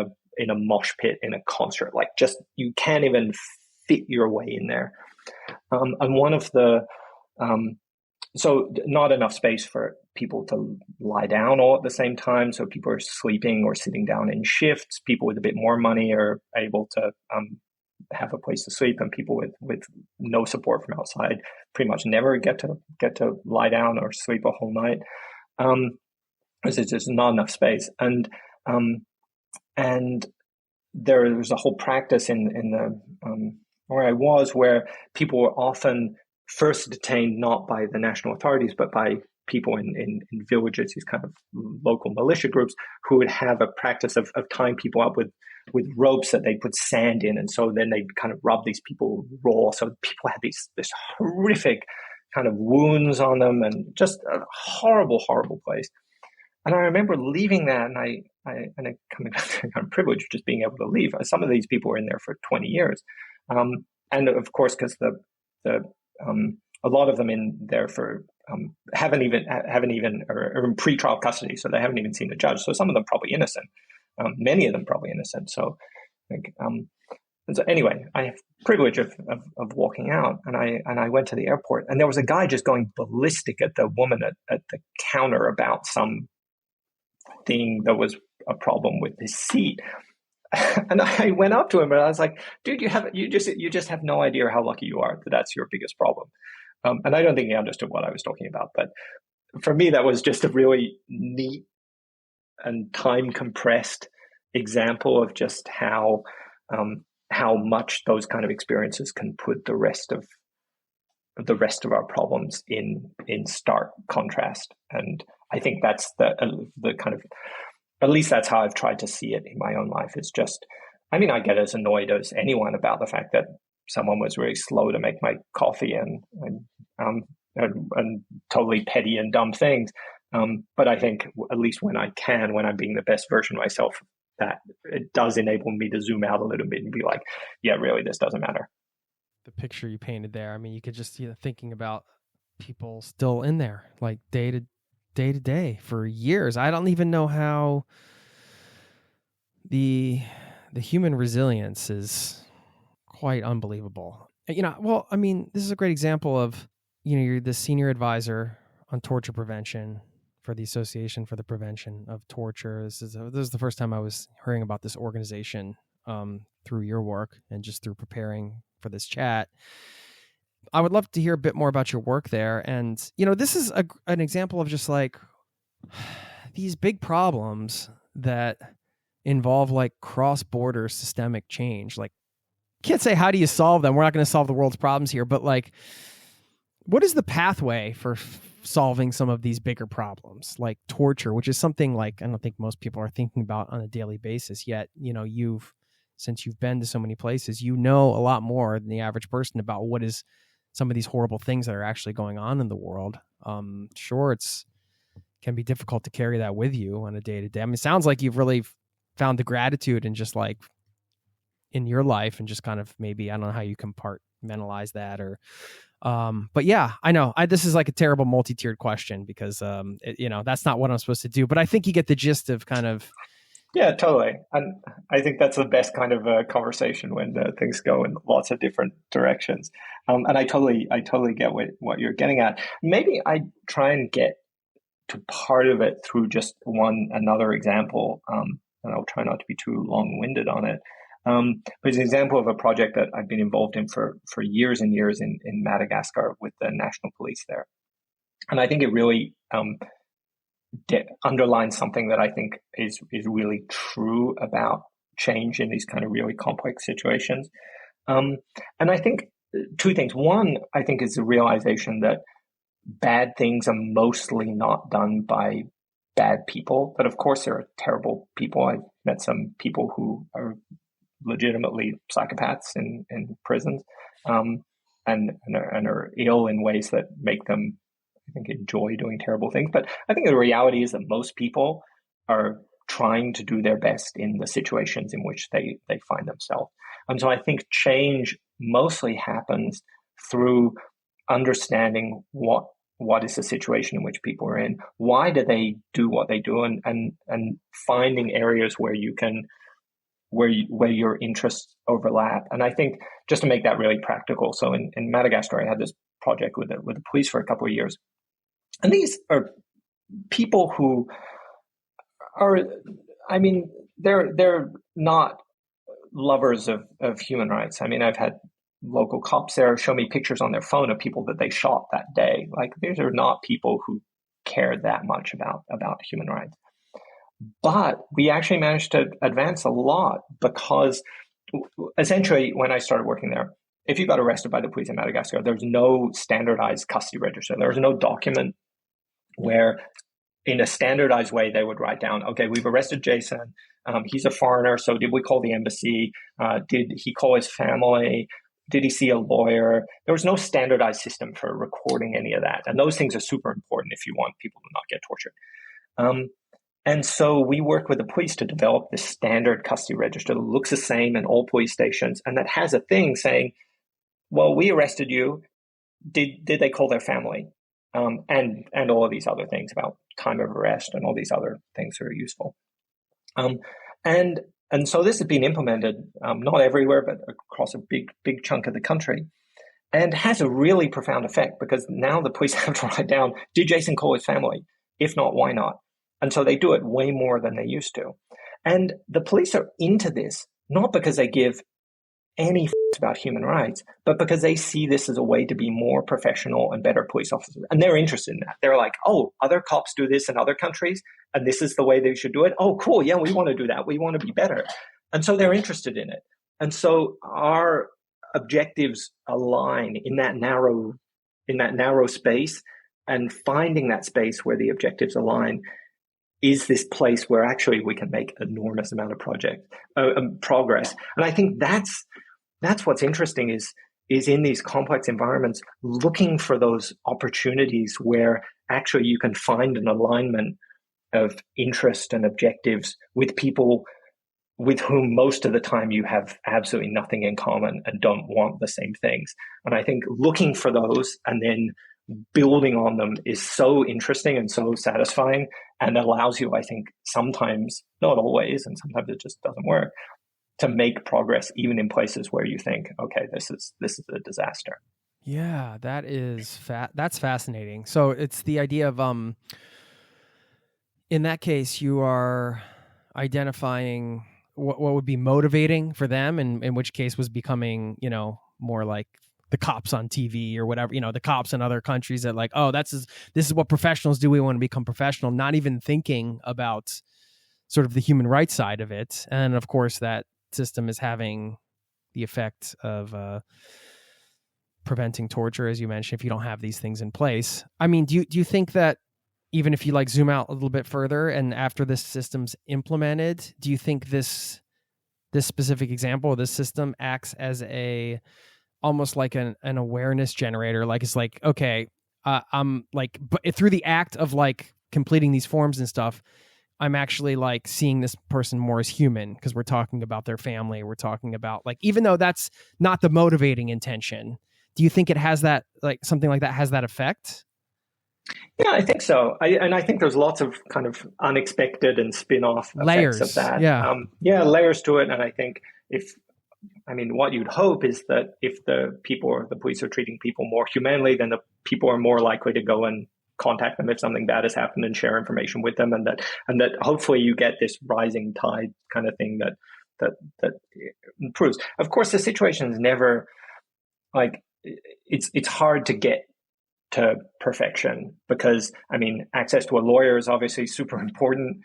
A: a mosh pit in a concert. Like, just, you can't even fit your way in there. And one of the so not enough space for people to lie down all at the same time. So people are sleeping or sitting down in shifts. People with a bit more money are able to have a place to sleep, and people with no support from outside pretty much never get to lie down or sleep a whole night. Because there's just not enough space. And there was a whole practice in the where I was, where people were often first detained not by the national authorities, but by people in villages, these kind of local militia groups, who would have a practice of tying people up with ropes that they put sand in, and so then they'd kind of rub these people raw. So people had this horrific kind of wounds on them, and just a horrible place. And I remember leaving that, and I coming back to I'm privileged just being able to leave. Some of these people were in there for 20 years, and of course, because a lot of them in there for haven't even or in pretrial custody, so they haven't even seen a judge. So some of them probably innocent, many of them probably innocent. So I think, and so anyway, I have privilege of walking out, and I went to the airport, and there was a guy just going ballistic at the woman at the counter about some thing that was a problem with his seat. And I went up to him and I was like, dude, you just have no idea how lucky you are that that's your biggest problem. And I don't think he understood what I was talking about. But for me, that was just a really neat and time compressed example of just how much those kind of experiences can put the rest of our problems in stark contrast. And I think that's the kind of, at least that's how I've tried to see it in my own life. It's just, I mean, I get as annoyed as anyone about the fact that someone was really slow to make my coffee and totally petty and dumb things. But I think at least when I'm being the best version of myself, that it does enable me to zoom out a little bit and be like, yeah, really, this doesn't matter.
B: The picture you painted there, I mean, you could just thinking about people still in there, like day to day for years. I don't even know how the human resilience is quite unbelievable. Well, I mean, this is a great example of, you're the senior advisor on torture prevention for the Association for the Prevention of Torture. This is the first time I was hearing about this organization through your work and just through preparing for this chat. I would love to hear a bit more about your work there. And, this is an example of just like these big problems that involve like cross-border systemic change. Like, can't say, how do you solve them? We're not going to solve the world's problems here, but like, what is the pathway for solving some of these bigger problems like torture, which is something like I don't think most people are thinking about on a daily basis, yet since you've been to so many places, a lot more than the average person about what is some of these horrible things that are actually going on in the world. Sure, can be difficult to carry that with you on a day to day. I mean, it sounds like you've really found the gratitude and just like in your life, and just kind of maybe, I don't know how you compartmentalize that, or but yeah, I know this is like a terrible multi-tiered question because that's not what I'm supposed to do, but I think you get the gist of kind of.
A: Yeah, totally. And I think that's the best kind of conversation when things go in lots of different directions. And I totally get what you're getting at. Maybe I try and get to part of it through just another example. And I'll try not to be too long-winded on it. But it's an example of a project that I've been involved in for years and years in Madagascar with the national police there. And I think it really underlines something that I think is really true about change in these kind of really complex situations. And I think two things. One, I think, is the realization that bad things are mostly not done by bad people. But of course, there are terrible people. I've met some people who are legitimately psychopaths in prisons, and are ill in ways that make them, I think, enjoy doing terrible things. But I think the reality is that most people are trying to do their best in the situations in which they find themselves. And so I think change mostly happens through understanding what is the situation in which people are in, why do they do what they do, and finding areas where you can where your interests overlap. And I think just to make that really practical, so in Madagascar, I had this project with the police for a couple of years. And these are people who are, I mean, they're not lovers of human rights. I mean, I've had local cops there show me pictures on their phone of people that they shot that day. Like, these are not people who care that much about human rights. But we actually managed to advance a lot because essentially when I started working there, if you got arrested by the police in Madagascar, there's no standardized custody register. There's no document where in a standardized way they would write down, okay, we've arrested Jason. He's a foreigner, so did we call the embassy? Did he call his family? Did he see a lawyer? There was no standardized system for recording any of that. And those things are super important if you want people to not get tortured. And so we work with the police to develop this standard custody register that looks the same in all police stations and that has a thing saying, well, we arrested you. Did they call their family? And all of these other things about time of arrest and all these other things that are useful. And so this has been implemented, not everywhere, but across a big chunk of the country, and has a really profound effect because now the police have to write down, did Jason call his family? If not, why not? And so they do it way more than they used to. And the police are into this, not because they give any about human rights, but because they see this as a way to be more professional and better police officers. And they're interested in that. They're like, oh, other cops do this in other countries, and this is the way they should do it. Oh, cool. Yeah, we want to do that. We want to be better. And so they're interested in it. And so our objectives align in that narrow space, and finding that space where the objectives align is this place where actually we can make enormous amount of progress. And I think that's what's interesting is in these complex environments, looking for those opportunities where actually you can find an alignment of interest and objectives with people with whom most of the time you have absolutely nothing in common and don't want the same things. And I think looking for those and then building on them is so interesting and so satisfying, and allows you, I think, sometimes, not always, and sometimes it just doesn't work, to make progress even in places where you think, okay, this is a disaster.
B: Yeah, that's fascinating. So it's the idea of in that case you are identifying what would be motivating for them, and in which case was becoming, more like the cops on TV or whatever, the cops in other countries that like, oh, this is what professionals do. We want to become professional, not even thinking about sort of the human rights side of it. And of course that system is having the effect of preventing torture, as you mentioned, if you don't have these things in place. I mean, do you think that even if you like zoom out a little bit further and after this system's implemented, do you think this specific example of this system acts as almost like an awareness generator? Like, it's like, okay, I'm like, but through the act of like completing these forms and stuff, I'm actually like seeing this person more as human because we're talking about their family. We're talking about like, even though that's not the motivating intention, do you think it has that, like something like that has that effect?
A: Yeah, I think so. I think there's lots of kind of unexpected and spin-off
B: layers
A: effects of that.
B: Yeah,
A: layers to it. And I think what you'd hope is that if the people or the police are treating people more humanely, then the people are more likely to go and contact them if something bad has happened and share information with them, and that hopefully you get this rising tide kind of thing that improves. Of course, the situation is never like it's hard to get to perfection because access to a lawyer is obviously super important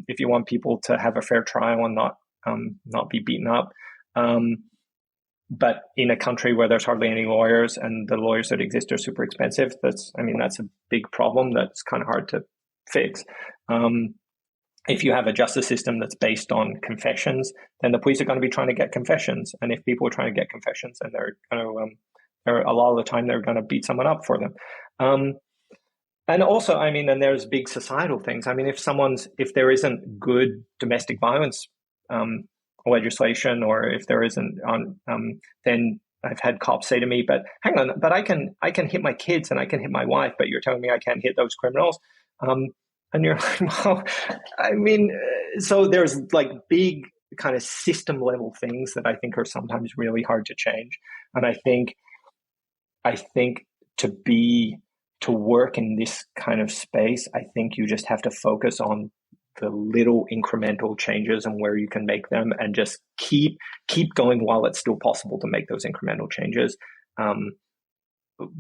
A: if you want people to have a fair trial and not be beaten up. But in a country where there's hardly any lawyers and the lawyers that exist are super expensive, that's a big problem that's kind of hard to fix. If you have a justice system that's based on confessions, then the police are going to be trying to get confessions. And if people are trying to get confessions, then they're going to, a lot of the time, they're going to beat someone up for them. And also, and there's big societal things. If there isn't good domestic violence legislation, or if there isn't then I've had cops say to me, but hang on, but I can hit my kids and I can hit my wife, but you're telling me I can't hit those criminals. And you're like, well, so there's like big kind of system level things that I think are sometimes really hard to change. And I think to work in this kind of space, I think you just have to focus on the little incremental changes and where you can make them, and just keep going while it's still possible to make those incremental changes,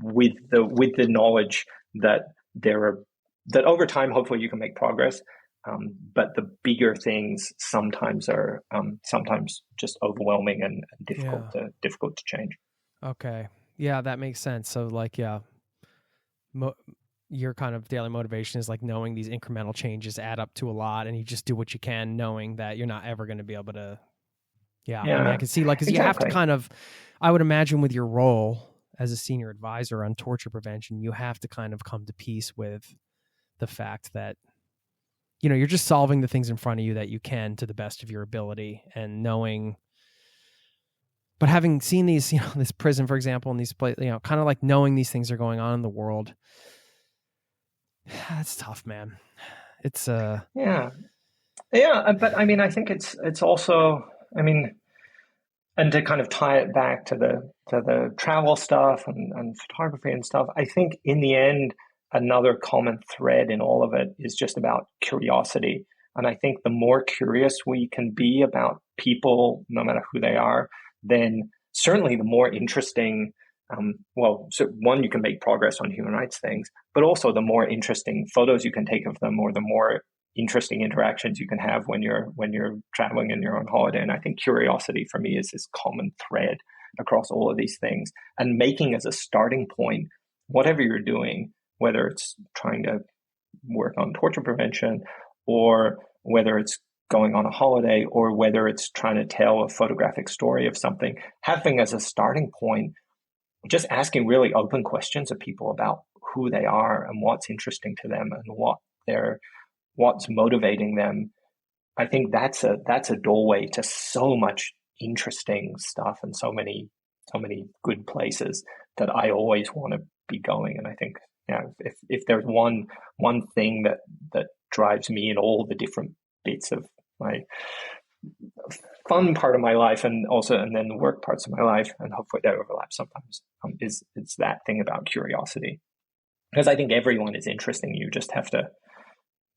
A: with the knowledge that that over time, hopefully you can make progress. But the bigger things sometimes are sometimes just overwhelming and difficult to change.
B: Okay. Yeah, that makes sense. So like, yeah, your kind of daily motivation is like knowing these incremental changes add up to a lot, and you just do what you can knowing that you're not ever going to be able to. Yeah. I mean, I can see like, cause you have to kind of, I would imagine with your role as a senior advisor on torture prevention, you have to kind of come to peace with the fact that, you know, you're just solving the things in front of you that you can to the best of your ability, and knowing, but having seen these, you know, this prison, for example, and these places, you know, kind of like knowing these things are going on in the world. That's tough, man. It's
A: yeah. But I mean, I think it's also, I mean, and to kind of tie it back to the travel stuff and photography and stuff, I think in the end, another common thread in all of it is just about curiosity. And I think the more curious we can be about people, no matter who they are, then certainly the more interesting, so one, you can make progress on human rights things, but also the more interesting photos you can take of them, or the more interesting interactions you can have when you're traveling and you're on holiday. And I think curiosity for me is this common thread across all of these things, and making as a starting point, whatever you're doing, whether it's trying to work on torture prevention, or whether it's going on a holiday, or whether it's trying to tell a photographic story of something, having as a starting point, just asking really open questions of people about who they are and what's interesting to them and what's motivating them. I think that's a doorway to so much interesting stuff and so many good places that I always want to be going. And I think, if there's one thing that drives me in all the different bits of my fun part of my life, and then the work parts of my life, and hopefully that overlaps sometimes, it's that thing about curiosity. Because I think everyone is interesting. You just have to,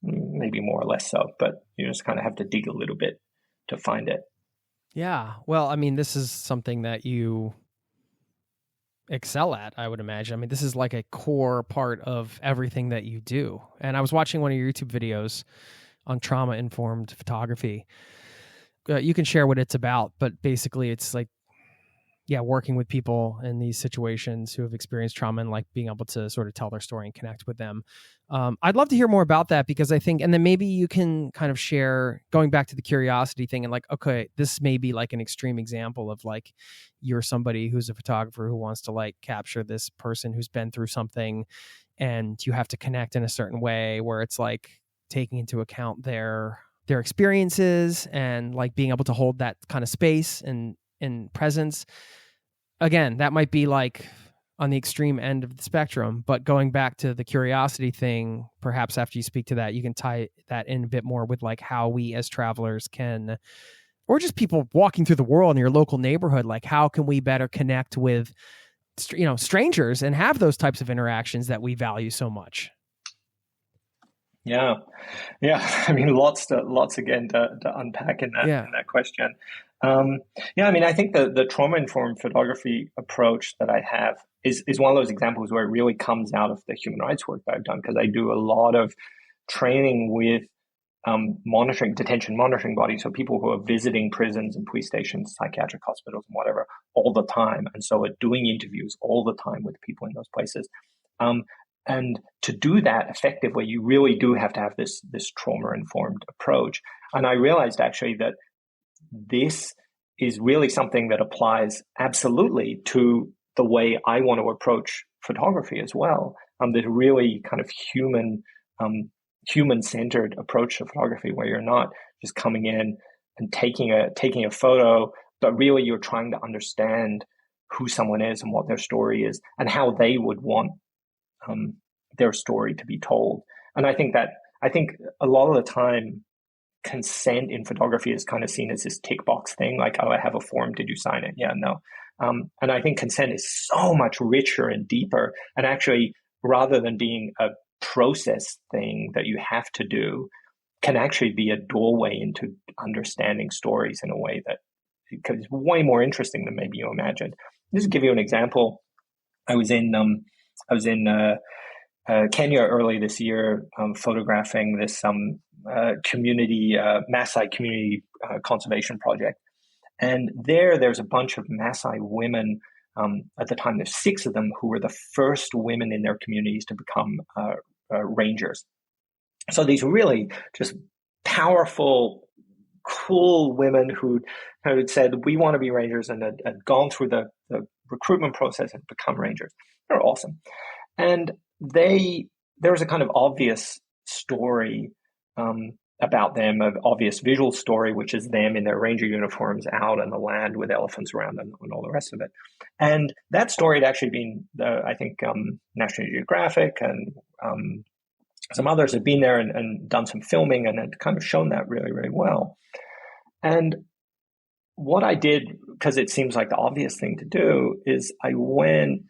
A: maybe more or less so, but you just kind of have to dig a little bit to find it.
B: Yeah. Well, I mean, this is something that you excel at, I would imagine. I mean, this is like a core part of everything that you do. And I was watching one of your YouTube videos on trauma-informed photography. You can share what it's about, but basically it's like, working with people in these situations who have experienced trauma and like being able to sort of tell their story and connect with them. I'd love to hear more about that, because I think, and then maybe you can kind of share, going back to the curiosity thing, and like, okay, this may be like an extreme example of like, you're somebody who's a photographer who wants to like capture this person who's been through something, and you have to connect in a certain way where it's like taking into account their experiences and like being able to hold that kind of space and presence. Again, that might be like on the extreme end of the spectrum, but going back to the curiosity thing, perhaps after you speak to that, you can tie that in a bit more with like how we as travelers can, or just people walking through the world in your local neighborhood, like how can we better connect with, strangers and have those types of interactions that we value so much.
A: Yeah. I mean, lots again to unpack in that question. I mean, I think the trauma-informed photography approach that I have is one of those examples where it really comes out of the human rights work that I've done, because I do a lot of training with detention monitoring bodies, so people who are visiting prisons and police stations, psychiatric hospitals, and whatever, all the time, and so are doing interviews all the time with people in those places. And to do that effectively, you really do have to have this trauma-informed approach. And I realized actually that this is really something that applies absolutely to the way I want to approach photography as well. This really kind of human-centered approach to photography, where you're not just coming in and taking a photo, but really you're trying to understand who someone is and what their story is and how they would want their story to be told. And I think a lot of the time, consent in photography is kind of seen as this tick box thing, like, oh, I have a form, did you sign it? Yeah, no. And I think consent is so much richer and deeper. And actually, rather than being a process thing that you have to do, can actually be a doorway into understanding stories in a way that is way more interesting than maybe you imagined. Just to give you an example, I was in Kenya early this year, photographing this community Maasai community conservation project, and there's a bunch of Maasai women. At the time, there's 6 of them who were the first women in their communities to become rangers. So these really just powerful, cool women who had said, we want to be rangers, and had gone through the recruitment process and become rangers. They're awesome. And there was a kind of obvious story about them, an obvious visual story, which is them in their ranger uniforms out on the land with elephants around them and all the rest of it. And that story had actually been, I think, National Geographic and some others had been there and done some filming and had kind of shown that really, really well. And what I did, because it seems like the obvious thing to do, is I went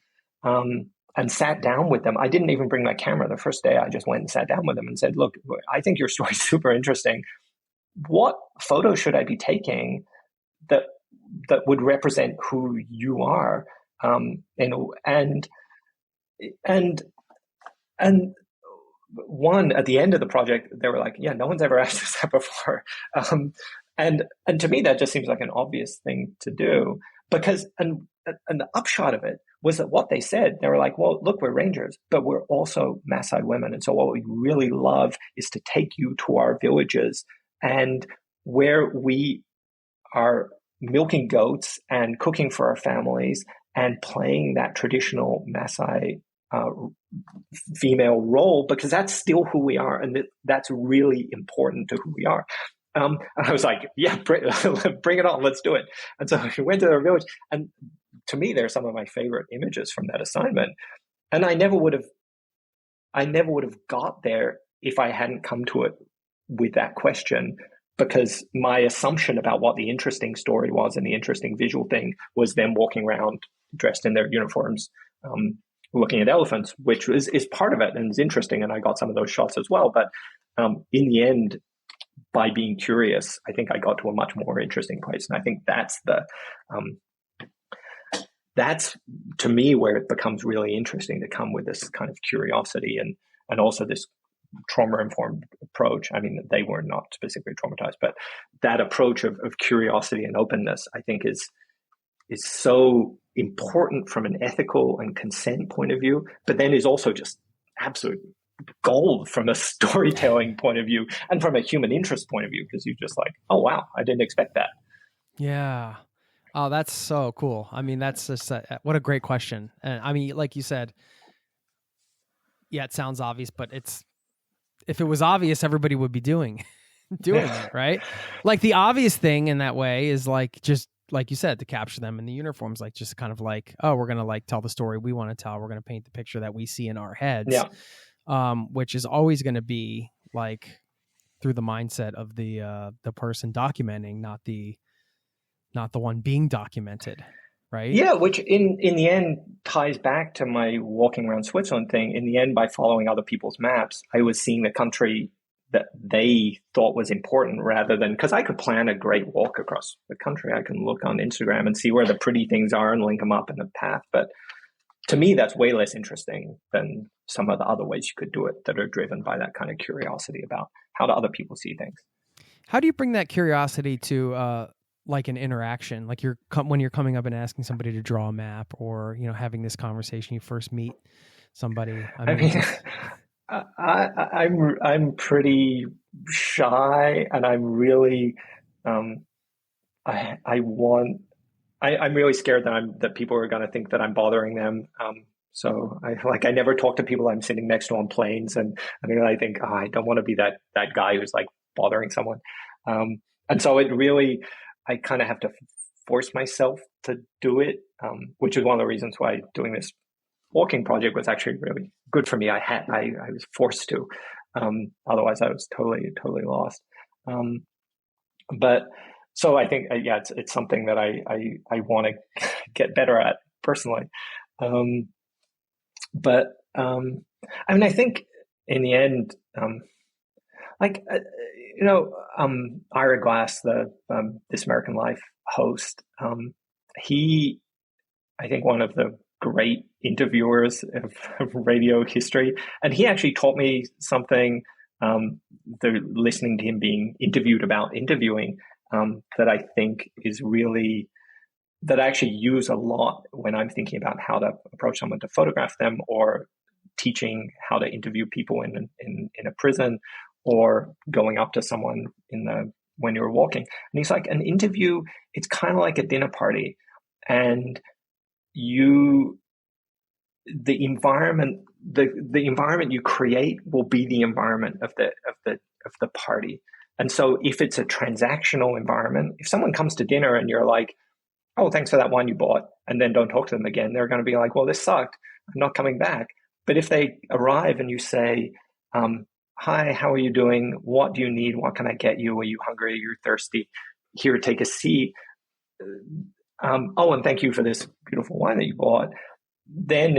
A: and sat down with them. I didn't even bring my camera the first day. I just went and sat down with them and said, look, I think your story's super interesting. What photo should I be taking that would represent who you are? And one, at the end of the project, they were like, yeah, no one's ever asked us that before. And to me, that just seems like an obvious thing to do, because, and the upshot of it was that what they said, they were like, well, look, we're rangers, but we're also Maasai women. And so what we really love is to take you to our villages and where we are milking goats and cooking for our families and playing that traditional Maasai female role, because that's still who we are. And that's really important to who we are. And I was like, yeah, bring it on. Let's do it. And so we went to their village, and to me, they're some of my favorite images from that assignment. And I never would have got there if I hadn't come to it with that question, because my assumption about what the interesting story was and the interesting visual thing was them walking around dressed in their uniforms, looking at elephants, which is part of it and is interesting. And I got some of those shots as well. But in the end, by being curious, I think I got to a much more interesting place. And I think that's to me where it becomes really interesting to come with this kind of curiosity and also this trauma-informed approach. I mean, they were not specifically traumatized, but that approach of curiosity and openness, I think is so important from an ethical and consent point of view, but then is also just absolute gold from a storytelling point of view and from a human interest point of view, because you're just like, oh, wow, I didn't expect that. Yeah.
B: Oh, that's so cool. I mean, that's just what a great question. And I mean, like you said, yeah, it sounds obvious, but if it was obvious, everybody would be doing it, right? Like the obvious thing in that way is like, just like you said, to capture them in the uniforms, like just kind of like, oh, we're going to like tell the story we want to tell. We're going to paint the picture that we see in our heads, which is always going to be like through the mindset of the person documenting, not the one being documented, right?
A: Yeah, which in the end ties back to my walking around Switzerland thing. In the end, by following other people's maps, I was seeing the country that they thought was important, rather than, because I could plan a great walk across the country. I can look on Instagram and see where the pretty things are and link them up in a path. But to me, that's way less interesting than some of the other ways you could do it that are driven by that kind of curiosity about how do other people see things.
B: How do you bring that curiosity to like an interaction, like when you're coming up and asking somebody to draw a map, or having this conversation, you first meet somebody?
A: I mean I'm pretty shy, and I'm really I'm really scared that people are going to think that I'm bothering them. So I never talk to people I'm sitting next to on planes, and I think, I don't want to be that guy who's like bothering someone. And so it really, I kind of have to force myself to do it, which is one of the reasons why doing this walking project was actually really good for me. I was forced to, otherwise I was totally lost. But so I think, it's something that I want to get better at personally. But I think in the end, like, Ira Glass, the This American Life host, he, I think, one of the great interviewers of radio history, and he actually taught me something. Listening to him being interviewed about interviewing, that I think is really, that I actually use a lot when I'm thinking about how to approach someone to photograph them, or teaching how to interview people in a prison, or going up to someone when you're walking. And he's like, an interview, it's kind of like a dinner party, and the environment you create will be the environment of the party. And so if it's a transactional environment, if someone comes to dinner and you're like, oh, thanks for that wine you bought, and then don't talk to them again, they're going to be like, well, this sucked, I'm not coming back. But if they arrive and you say, hi, how are you doing? What do you need? What can I get you? Are you hungry? Are you thirsty? Here, take a seat. Oh, and thank you for this beautiful wine that you bought. Then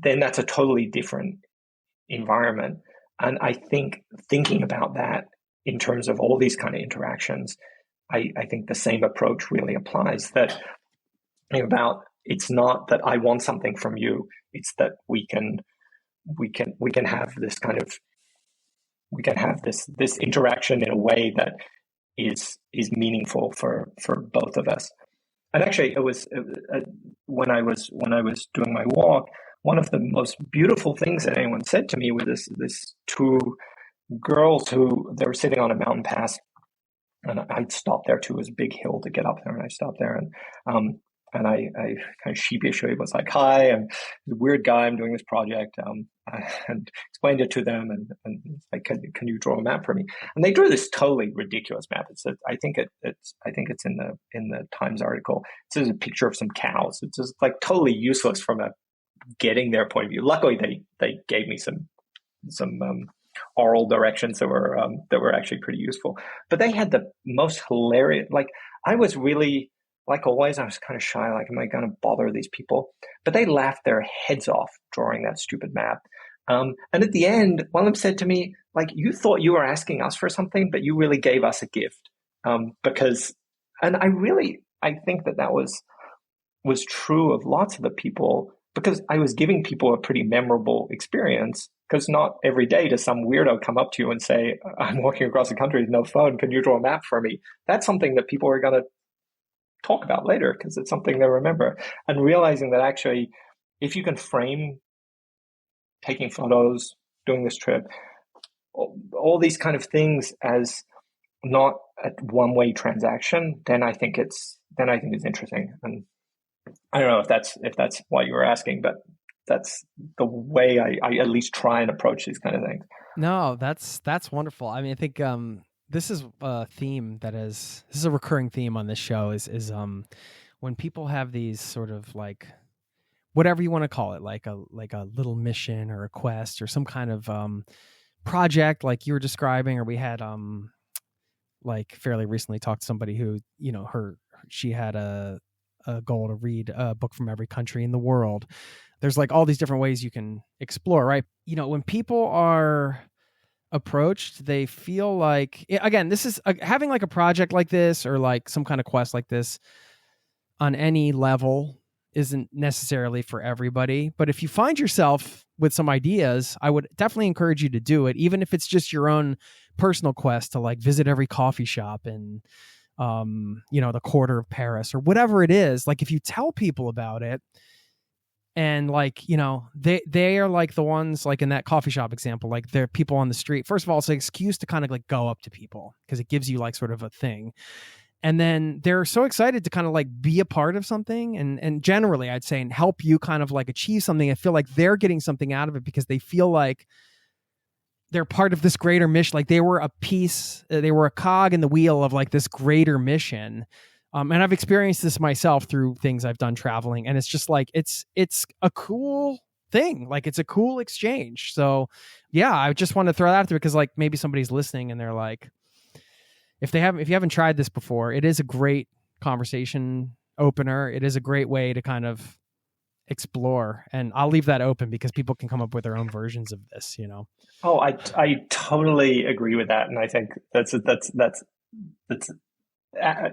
A: that's a totally different environment. And I think thinking about that in terms of all these kind of interactions, I think the same approach really applies. That about, it's not that I want something from you, it's that we can have this kind of, we can have this interaction in a way that is meaningful for both of us. And actually, it was when I was doing my walk, one of the most beautiful things that anyone said to me were this two girls who, they were sitting on a mountain pass, and I'd stopped there too. It was a big hill to get up there, and I stopped there, and I kind of sheepishly was like, "Hi, I'm a weird guy. I'm doing this project," and explained it to them, and like, "Can you draw a map for me?" And they drew this totally ridiculous map. I think it's in the Times article. It's a picture of some cows. It's just like totally useless from a getting their point of view. Luckily, they gave me some oral directions that were actually pretty useful. But they had the most hilarious. Like, I was really, like always, I was kind of shy. Like, am I going to bother these people? But they laughed their heads off drawing that stupid map. And at the end, one of them said to me, like, you thought you were asking us for something, but you really gave us a gift. Because, and I think that was true of lots of the people, because I was giving people a pretty memorable experience. Because not every day does some weirdo come up to you and say, I'm walking across the country with no phone, can you draw a map for me? That's something that people are going to talk about later, because it's something they remember. And realizing that actually, if you can frame taking photos, doing this trip, all these kind of things as not a one-way transaction, then I think it's interesting. And I don't know if that's why you were asking, but that's the way I at least try and approach these kind of things.
B: No, that's wonderful. I mean, I think this is a theme this is a recurring theme on this show is when people have these sort of, like, whatever you want to call it, like a little mission or a quest or some kind of project like you were describing, or we had like fairly recently talked to somebody who, she had a goal to read a book from every country in the world. There's like all these different ways you can explore, right? When people are approached, they feel like, again, this is having like a project like this or like some kind of quest like this on any level isn't necessarily for everybody. But if you find yourself with some ideas, I would definitely encourage you to do it, even if it's just your own personal quest to like visit every coffee shop in the quarter of Paris or whatever it is. Like, if you tell people about it, and like, they are like the ones, like in that coffee shop example, like they're people on the street. First of all, it's an excuse to kind of like go up to people because it gives you like sort of a thing. And then they're so excited to kind of like be a part of something. And generally I'd say, and help you kind of like achieve something. I feel like they're getting something out of it because they feel like they're part of this greater mission. Like they were a cog in the wheel of like this greater mission. And I've experienced this myself through things I've done traveling. And it's just like, it's a cool thing. Like, it's a cool exchange. So yeah, I just want to throw that out there because like maybe somebody's listening and they're like, if you haven't tried this before, it is a great conversation opener. It is a great way to kind of explore? And I'll leave that open because people can come up with their own versions of this,
A: Oh, I totally agree with that, and I think that's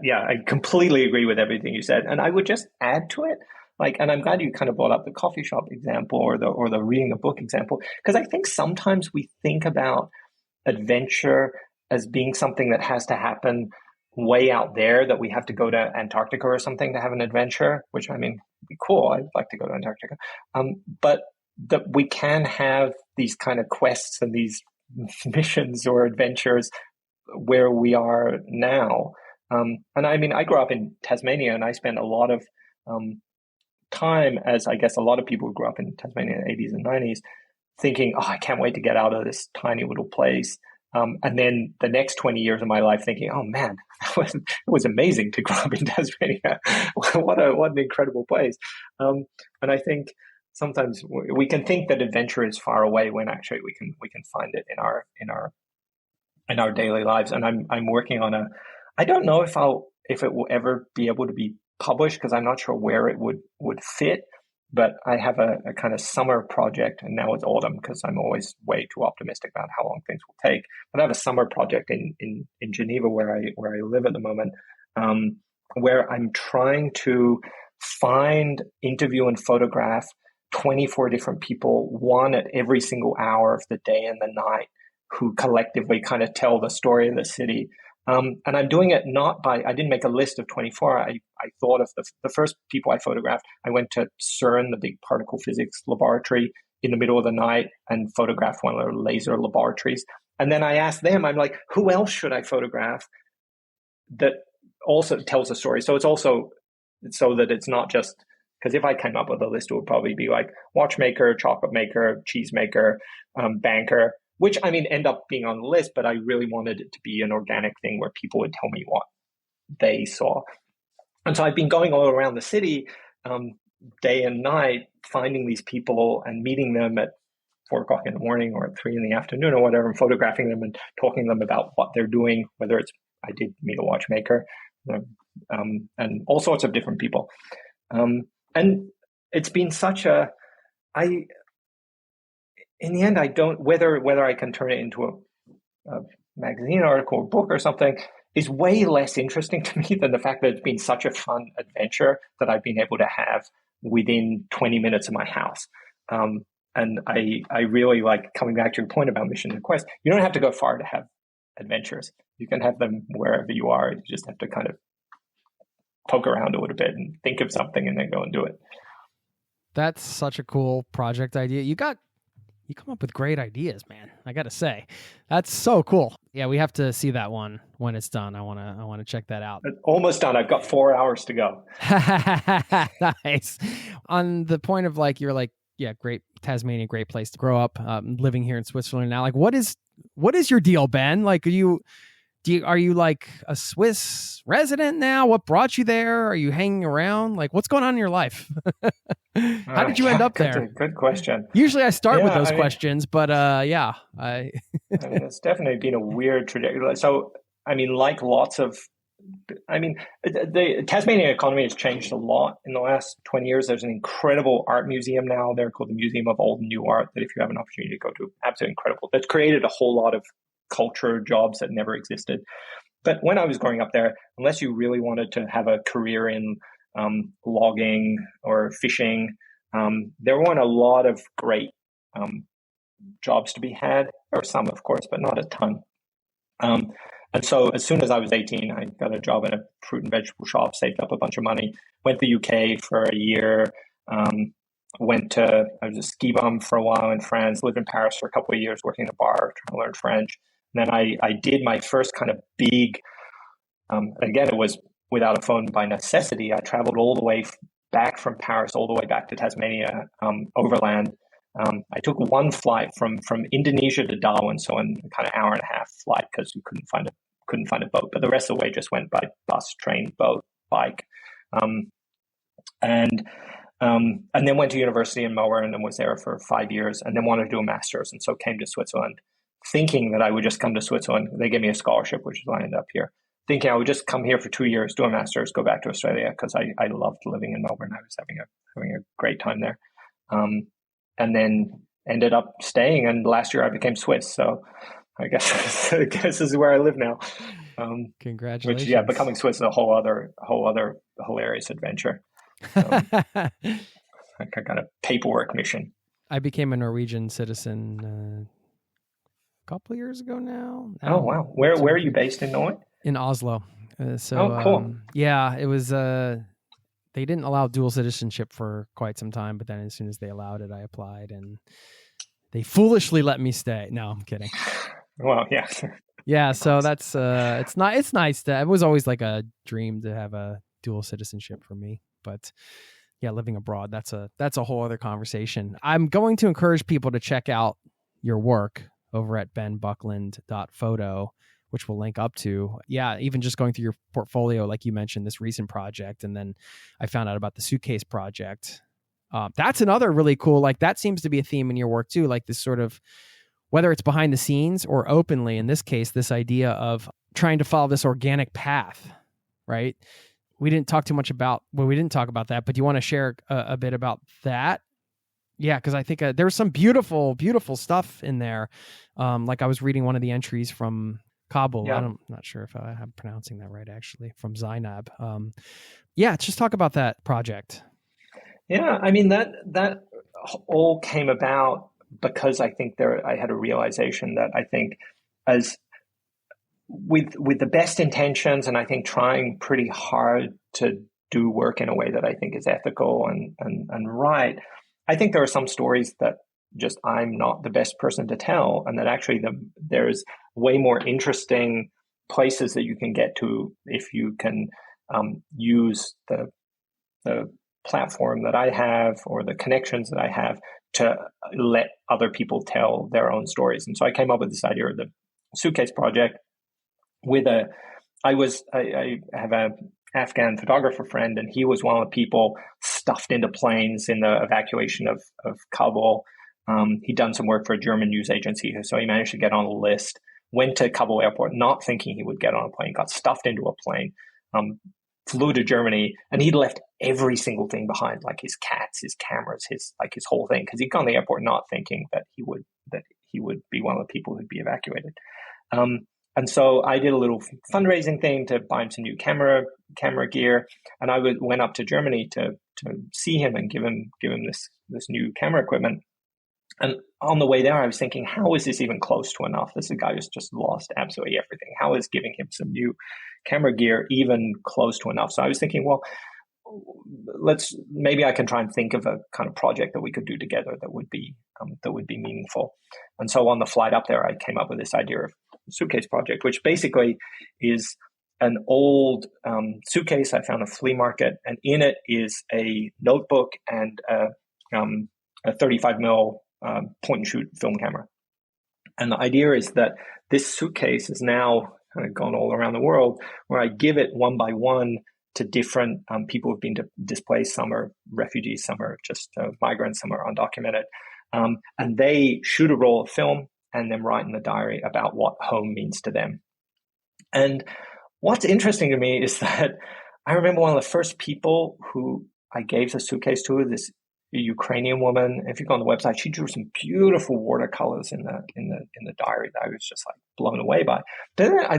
A: yeah, I completely agree with everything you said, and I would just add to it, like, and I'm glad you kind of brought up the coffee shop example or the reading a book example, because I think sometimes we think about adventure as being something that has to happen way out there, that we have to go to Antarctica or something to have an adventure, which, I mean, would be cool. I'd like to go to Antarctica. But that we can have these kind of quests and these missions or adventures where we are now. And I mean, I grew up in Tasmania, and I spent a lot of time, as I guess a lot of people who grew up in Tasmania in the 80s and 90s, thinking, oh, I can't wait to get out of this tiny little place. And then the next 20 years of my life thinking, oh man, it was amazing to grow up in Tasmania. what an incredible place. And I think sometimes we can think that adventure is far away when actually we can find it in our daily lives. And I'm working on I don't know if it will ever be able to be published, because I'm not sure where it would fit. But I have a kind of summer project, and now it's autumn because I'm always way too optimistic about how long things will take. But I have a summer project in Geneva where I live at the moment, where I'm trying to find, interview, and photograph 24 different people, one at every single hour of the day and the night, who collectively kind of tell the story of the city. And I'm doing it not by, I didn't make a list of 24. I thought of the first people I photographed. I went to CERN, the big particle physics laboratory, in the middle of the night and photographed one of their laser laboratories. And then I asked them, I'm like, who else should I photograph that also tells a story? So it's also so that it's not just, because if I came up with a list, it would probably be like watchmaker, chocolate maker, cheesemaker, banker, which, I mean, end up being on the list, but I really wanted it to be an organic thing where people would tell me what they saw. And so I've been going all around the city day and night, finding these people and meeting them at 4 o'clock in the morning or at 3 in the afternoon or whatever, and photographing them and talking to them about what they're doing, whether it's, I did meet a watchmaker, and all sorts of different people. And it's been such in the end, I don't, whether I can turn it into a magazine article or book or something is way less interesting to me than the fact that it's been such a fun adventure that I've been able to have within 20 minutes of my house. And I really like, coming back to your point about mission and quest, you don't have to go far to have adventures. You can have them wherever you are. You just have to kind of poke around a little bit and think of something and then go and do it.
B: That's such a cool project idea. You come up with great ideas, man. I got to say, that's so cool. Yeah, we have to see that one when it's done. I want to check that out.
A: Almost done. I've got 4 hours to go.
B: Nice. On the point of like, you're like, yeah, great Tasmania, great place to grow up. Living here in Switzerland now. Like, what is your deal, Ben? Like, are you like a Swiss resident now? What brought you there? Are you hanging around? Like, what's going on in your life? How did you end up there?
A: Good question.
B: Usually I start with those questions, but yeah.
A: I mean, it's definitely been a weird trajectory. So, I mean, like the Tasmanian economy has changed a lot in the last 20 years. There's an incredible art museum now there called the Museum of Old and New Art that if you have an opportunity to go to, absolutely incredible. That's created a whole lot of culture jobs that never existed. But when I was growing up there, unless you really wanted to have a career in logging or fishing, there weren't a lot of great jobs to be had, or some, of course, but not a ton. And so as soon as I was 18, I got a job in a fruit and vegetable shop, saved up a bunch of money, went to the UK for a year, I was a ski bum for a while in France, lived in Paris for a couple of years, working in a bar, trying to learn French. And then I did my first kind of big, again, it was without a phone by necessity. I traveled all the way back from Paris, all the way back to Tasmania, overland. I took one flight from Indonesia to Darwin, so in a kind of hour and a half flight because we couldn't find a boat. But the rest of the way just went by bus, train, boat, bike, and then went to university in Melbourne and was there for 5 years, and then wanted to do a master's, and so came to Switzerland, thinking that I would just come to Switzerland. They gave me a scholarship, which is why I ended up here. thinking I would just come here for 2 years, do a master's, go back to Australia because I loved living in Melbourne. I was having a great time there, and then ended up staying. And last year I became Swiss, so I guess this is where I live now.
B: Congratulations!
A: Which becoming Swiss is a whole other hilarious adventure. I got a paperwork mission.
B: I became a Norwegian citizen a couple of years ago now.
A: Oh, wow. Where are you based in Norway?
B: In Oslo.
A: Cool.
B: Yeah, it was, they didn't allow dual citizenship for quite some time, but then as soon as they allowed it, I applied and they foolishly let me stay. No, I'm kidding.
A: Well, yeah.
B: Yeah, so that's, it's nice it was always like a dream to have a dual citizenship for me, but yeah, living abroad, that's a whole other conversation. I'm going to encourage people to check out your work over at benbuckland.photo, which we'll link up to. Yeah, even just going through your portfolio, like you mentioned, this recent project, and then I found out about the suitcase project. That's another really cool, like that seems to be a theme in your work too, like this sort of, whether it's behind the scenes or openly, in this case, this idea of trying to follow this organic path, right? We didn't talk about that, but do you want to share a bit about that? Yeah, because I think there was some beautiful, beautiful stuff in there. Like I was reading one of the entries from Kabul.
A: Yeah.
B: I'm not sure if I'm pronouncing that right, actually, from Zainab. Yeah, just talk about that project.
A: Yeah, I mean, that all came about because I think I had a realization that I think as with the best intentions, and I think trying pretty hard to do work in a way that I think is ethical and right, I think there are some stories that just I'm not the best person to tell, and that actually there's way more interesting places that you can get to if you can use the platform that I have or the connections that I have to let other people tell their own stories. And so I came up with this idea of the suitcase project I have an Afghan photographer friend, and he was one of the people stuffed into planes in the evacuation of Kabul. He'd done some work for a German news agency, so he managed to get on a list, went to Kabul airport, not thinking he would get on a plane, got stuffed into a plane, flew to Germany, and he'd left every single thing behind, like his cats, his cameras, his whole thing, because he'd gone to the airport not thinking that he would be one of the people who'd be evacuated. And so I did a little fundraising thing to buy him some new camera gear, and I went up to Germany to see him and give him this new camera equipment. And on the way there, I was thinking, how is this even close to enough? This is a guy who's just lost absolutely everything. How is giving him some new camera gear even close to enough? So I was thinking, well, maybe I can try and think of a kind of project that we could do together that would be meaningful. And so on the flight up there, I came up with this idea of suitcase project, which basically is an old suitcase I found at a flea market, and in it is a notebook and a 35 mil point and shoot film camera. And the idea is that this suitcase is now kind of gone all around the world, where I give it one by one to different people who've been displaced. Some are refugees, some are just migrants, some are undocumented. And they shoot a roll of film and then write in the diary about what home means to them. And what's interesting to me is that I remember one of the first people who I gave the suitcase to, this Ukrainian woman. If you go on the website, she drew some beautiful watercolors in the diary that I was just like blown away by. Then I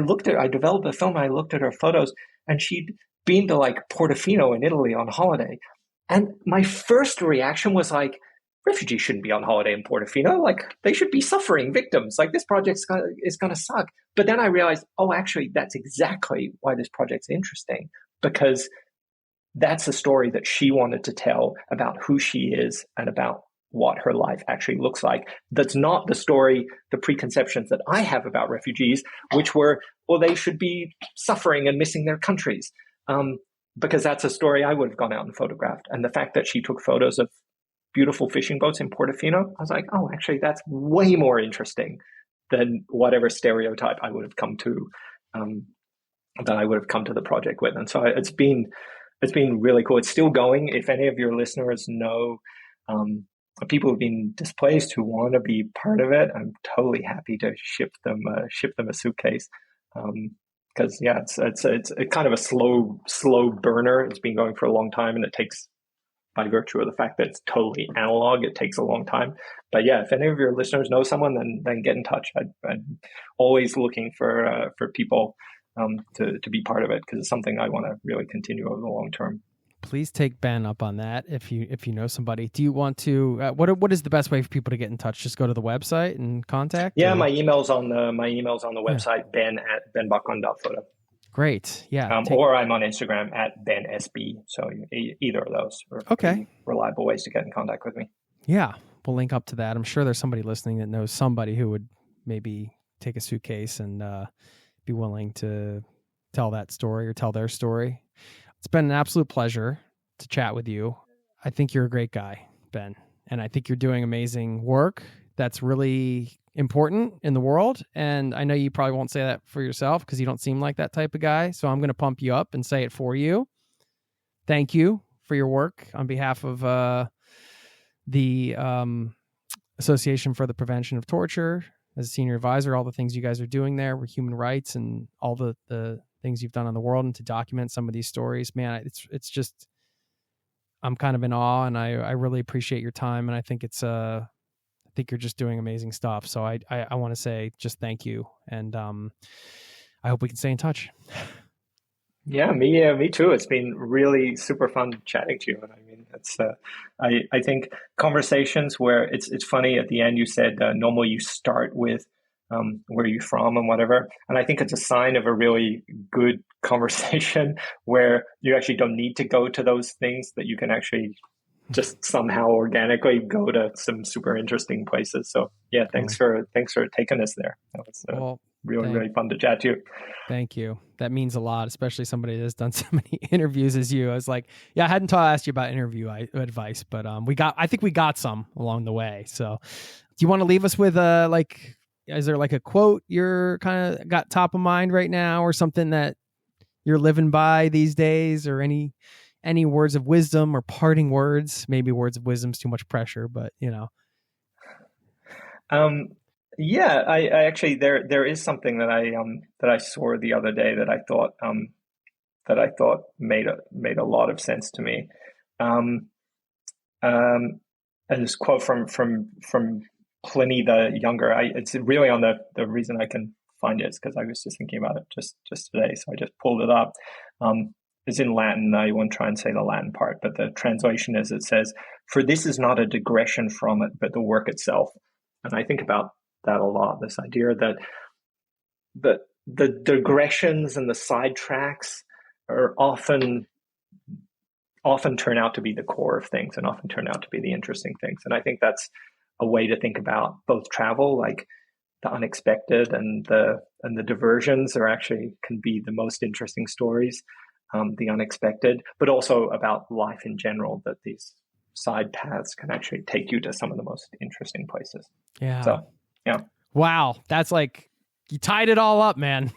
A: developed the film, I looked at her photos, and she'd been to like Portofino in Italy on holiday. And my first reaction was like, refugees shouldn't be on holiday in Portofino. Like, they should be suffering victims. Like, this project is going to suck. But then I realized, oh, actually, that's exactly why this project's interesting, because that's a story that she wanted to tell about who she is and about what her life actually looks like. That's not the story, the preconceptions that I have about refugees, which were, well, they should be suffering and missing their countries. Because that's a story I would have gone out and photographed. And the fact that she took photos of beautiful fishing boats in Portofino, I was like, oh, actually, that's way more interesting than whatever stereotype I would have come to, the project with. And so it's been really cool. It's still going. If any of your listeners know people who've been displaced who want to be part of it, I'm totally happy to ship them a suitcase. because it's a kind of a slow burner. It's been going for a long time, and it takes, by virtue of the fact that it's totally analog, it takes a long time. But yeah, if any of your listeners know someone, then get in touch. I'm always looking for people to be part of it, because it's something I want to really continue over the long term.
B: Please take Ben up on that if you know somebody. Do you want to? What is the best way for people to get in touch? Just go to the website and contact.
A: Yeah, my email's on the website, ben@benbuckland.photo.
B: Great. Yeah.
A: Or I'm on Instagram @BenSB. So either of those are
B: okay.
A: reliable ways to get in contact with me.
B: Yeah, we'll link up to that. I'm sure there's somebody listening that knows somebody who would maybe take a suitcase and be willing to tell that story or tell their story. It's been an absolute pleasure to chat with you. I think you're a great guy, Ben, and I think you're doing amazing work that's really important in the world. And I know you probably won't say that for yourself because you don't seem like that type of guy. So I'm going to pump you up and say it for you. Thank you for your work on behalf of the Association for the Prevention of Torture as a senior advisor, all the things you guys are doing there with human rights and all the things you've done in the world, and to document some of these stories. Man, it's just, I'm kind of in awe, and I really appreciate your time. And I think I think you're just doing amazing stuff. So I want to say just thank you. And I hope we can stay in touch.
A: Yeah, me too. It's been really super fun chatting to you. And I mean, it's I think conversations where it's funny at the end you said normally you start with where you're from and whatever, and I think it's a sign of a really good conversation where you actually don't need to go to those things, that you can actually just somehow organically go to some super interesting places. So yeah, thanks for taking us there. That was really fun to chat to you.
B: Thank you. That means a lot, especially somebody that's done so many interviews as you. I was like, yeah, I hadn't asked you about interview advice, but I think we got some along the way. So do you want to leave us with is there like a quote you're kind of got top of mind right now, or something that you're living by these days, or any words of wisdom or parting words? Maybe words of wisdom's too much pressure, but you know.
A: Yeah, I actually there is something that I saw the other day that I thought made a lot of sense to me. And this quote from Pliny the Younger. It's really on the reason I can find it is because I was just thinking about it just today, so I just pulled it up. It's in Latin. I won't try and say the Latin part, but the translation is, it says, "For this is not a digression from it, but the work itself." And I think about that a lot, this idea that the digressions and the sidetracks are often turn out to be the core of things, and often turn out to be the interesting things. And I think that's a way to think about both travel, like the unexpected and the diversions can be the most interesting stories, the unexpected, but also about life in general, that these side paths can actually take you to some of the most interesting places.
B: Yeah.
A: So, yeah.
B: Wow. That's like, you tied it all up, man.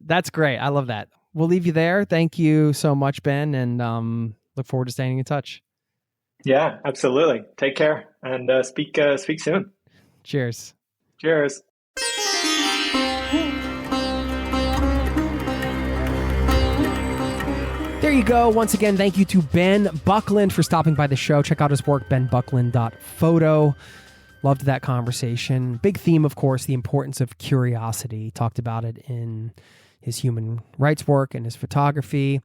B: That's great. I love that. We'll leave you there. Thank you so much, Ben, and look forward to staying in touch.
A: Yeah, absolutely. Take care, and speak soon.
B: Cheers.
A: Cheers.
B: There you go. Once again, thank you to Ben Buckland for stopping by the show. Check out his work, benbuckland.photo. Loved that conversation. Big theme, of course, the importance of curiosity. Talked about it in his human rights work and his photography.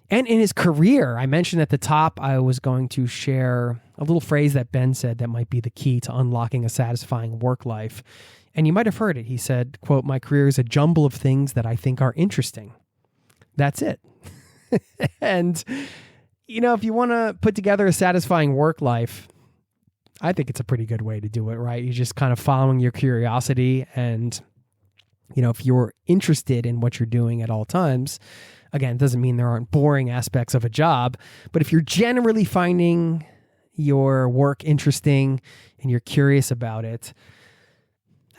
B: And in his career. I mentioned at the top I was going to share a little phrase that Ben said that might be the key to unlocking a satisfying work life. And you might have heard it. He said, quote, "My career is a jumble of things that I think are interesting." That's it. And, if you want to put together a satisfying work life, I think it's a pretty good way to do it, right? You're just kind of following your curiosity. And, if you're interested in what you're doing at all times, again, it doesn't mean there aren't boring aspects of a job, but if you're generally finding your work interesting and you're curious about it,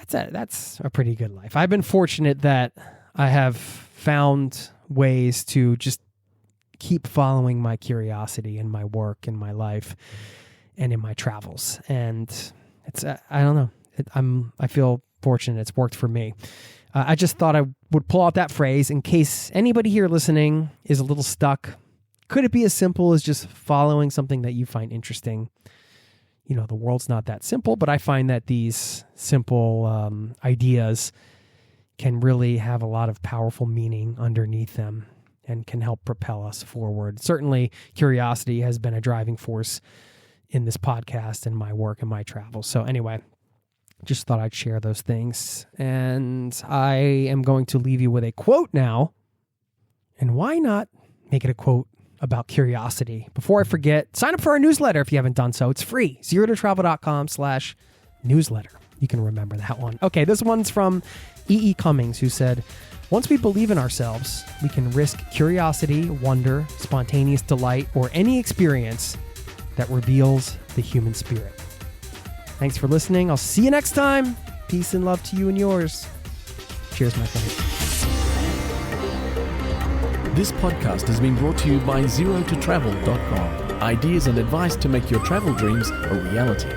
B: that's a pretty good life. I've been fortunate that I have found ways to just keep following my curiosity in my work, in my life, and in my travels. And it's, I don't know, I feel fortunate it's worked for me. I just thought I would pull out that phrase in case anybody here listening is a little stuck. Could it be as simple as just following something that you find interesting? You know, the world's not that simple, but I find that these simple ideas can really have a lot of powerful meaning underneath them and can help propel us forward. Certainly, curiosity has been a driving force in this podcast and my work and my travels. So anyway, just thought I'd share those things. And I am going to leave you with a quote now. And why not make it a quote about curiosity? Before I forget, sign up for our newsletter if you haven't done so. It's free. zerototravel.com/newsletter. You can remember that one. Okay, this one's from E.E. Cummings, who said, "Once we believe in ourselves, we can risk curiosity, wonder, spontaneous delight, or any experience that reveals the human spirit." Thanks for listening. I'll see you next time. Peace and love to you and yours. Cheers, my friend.
C: This podcast has been brought to you by zerototravel.com. Ideas and advice to make your travel dreams a reality.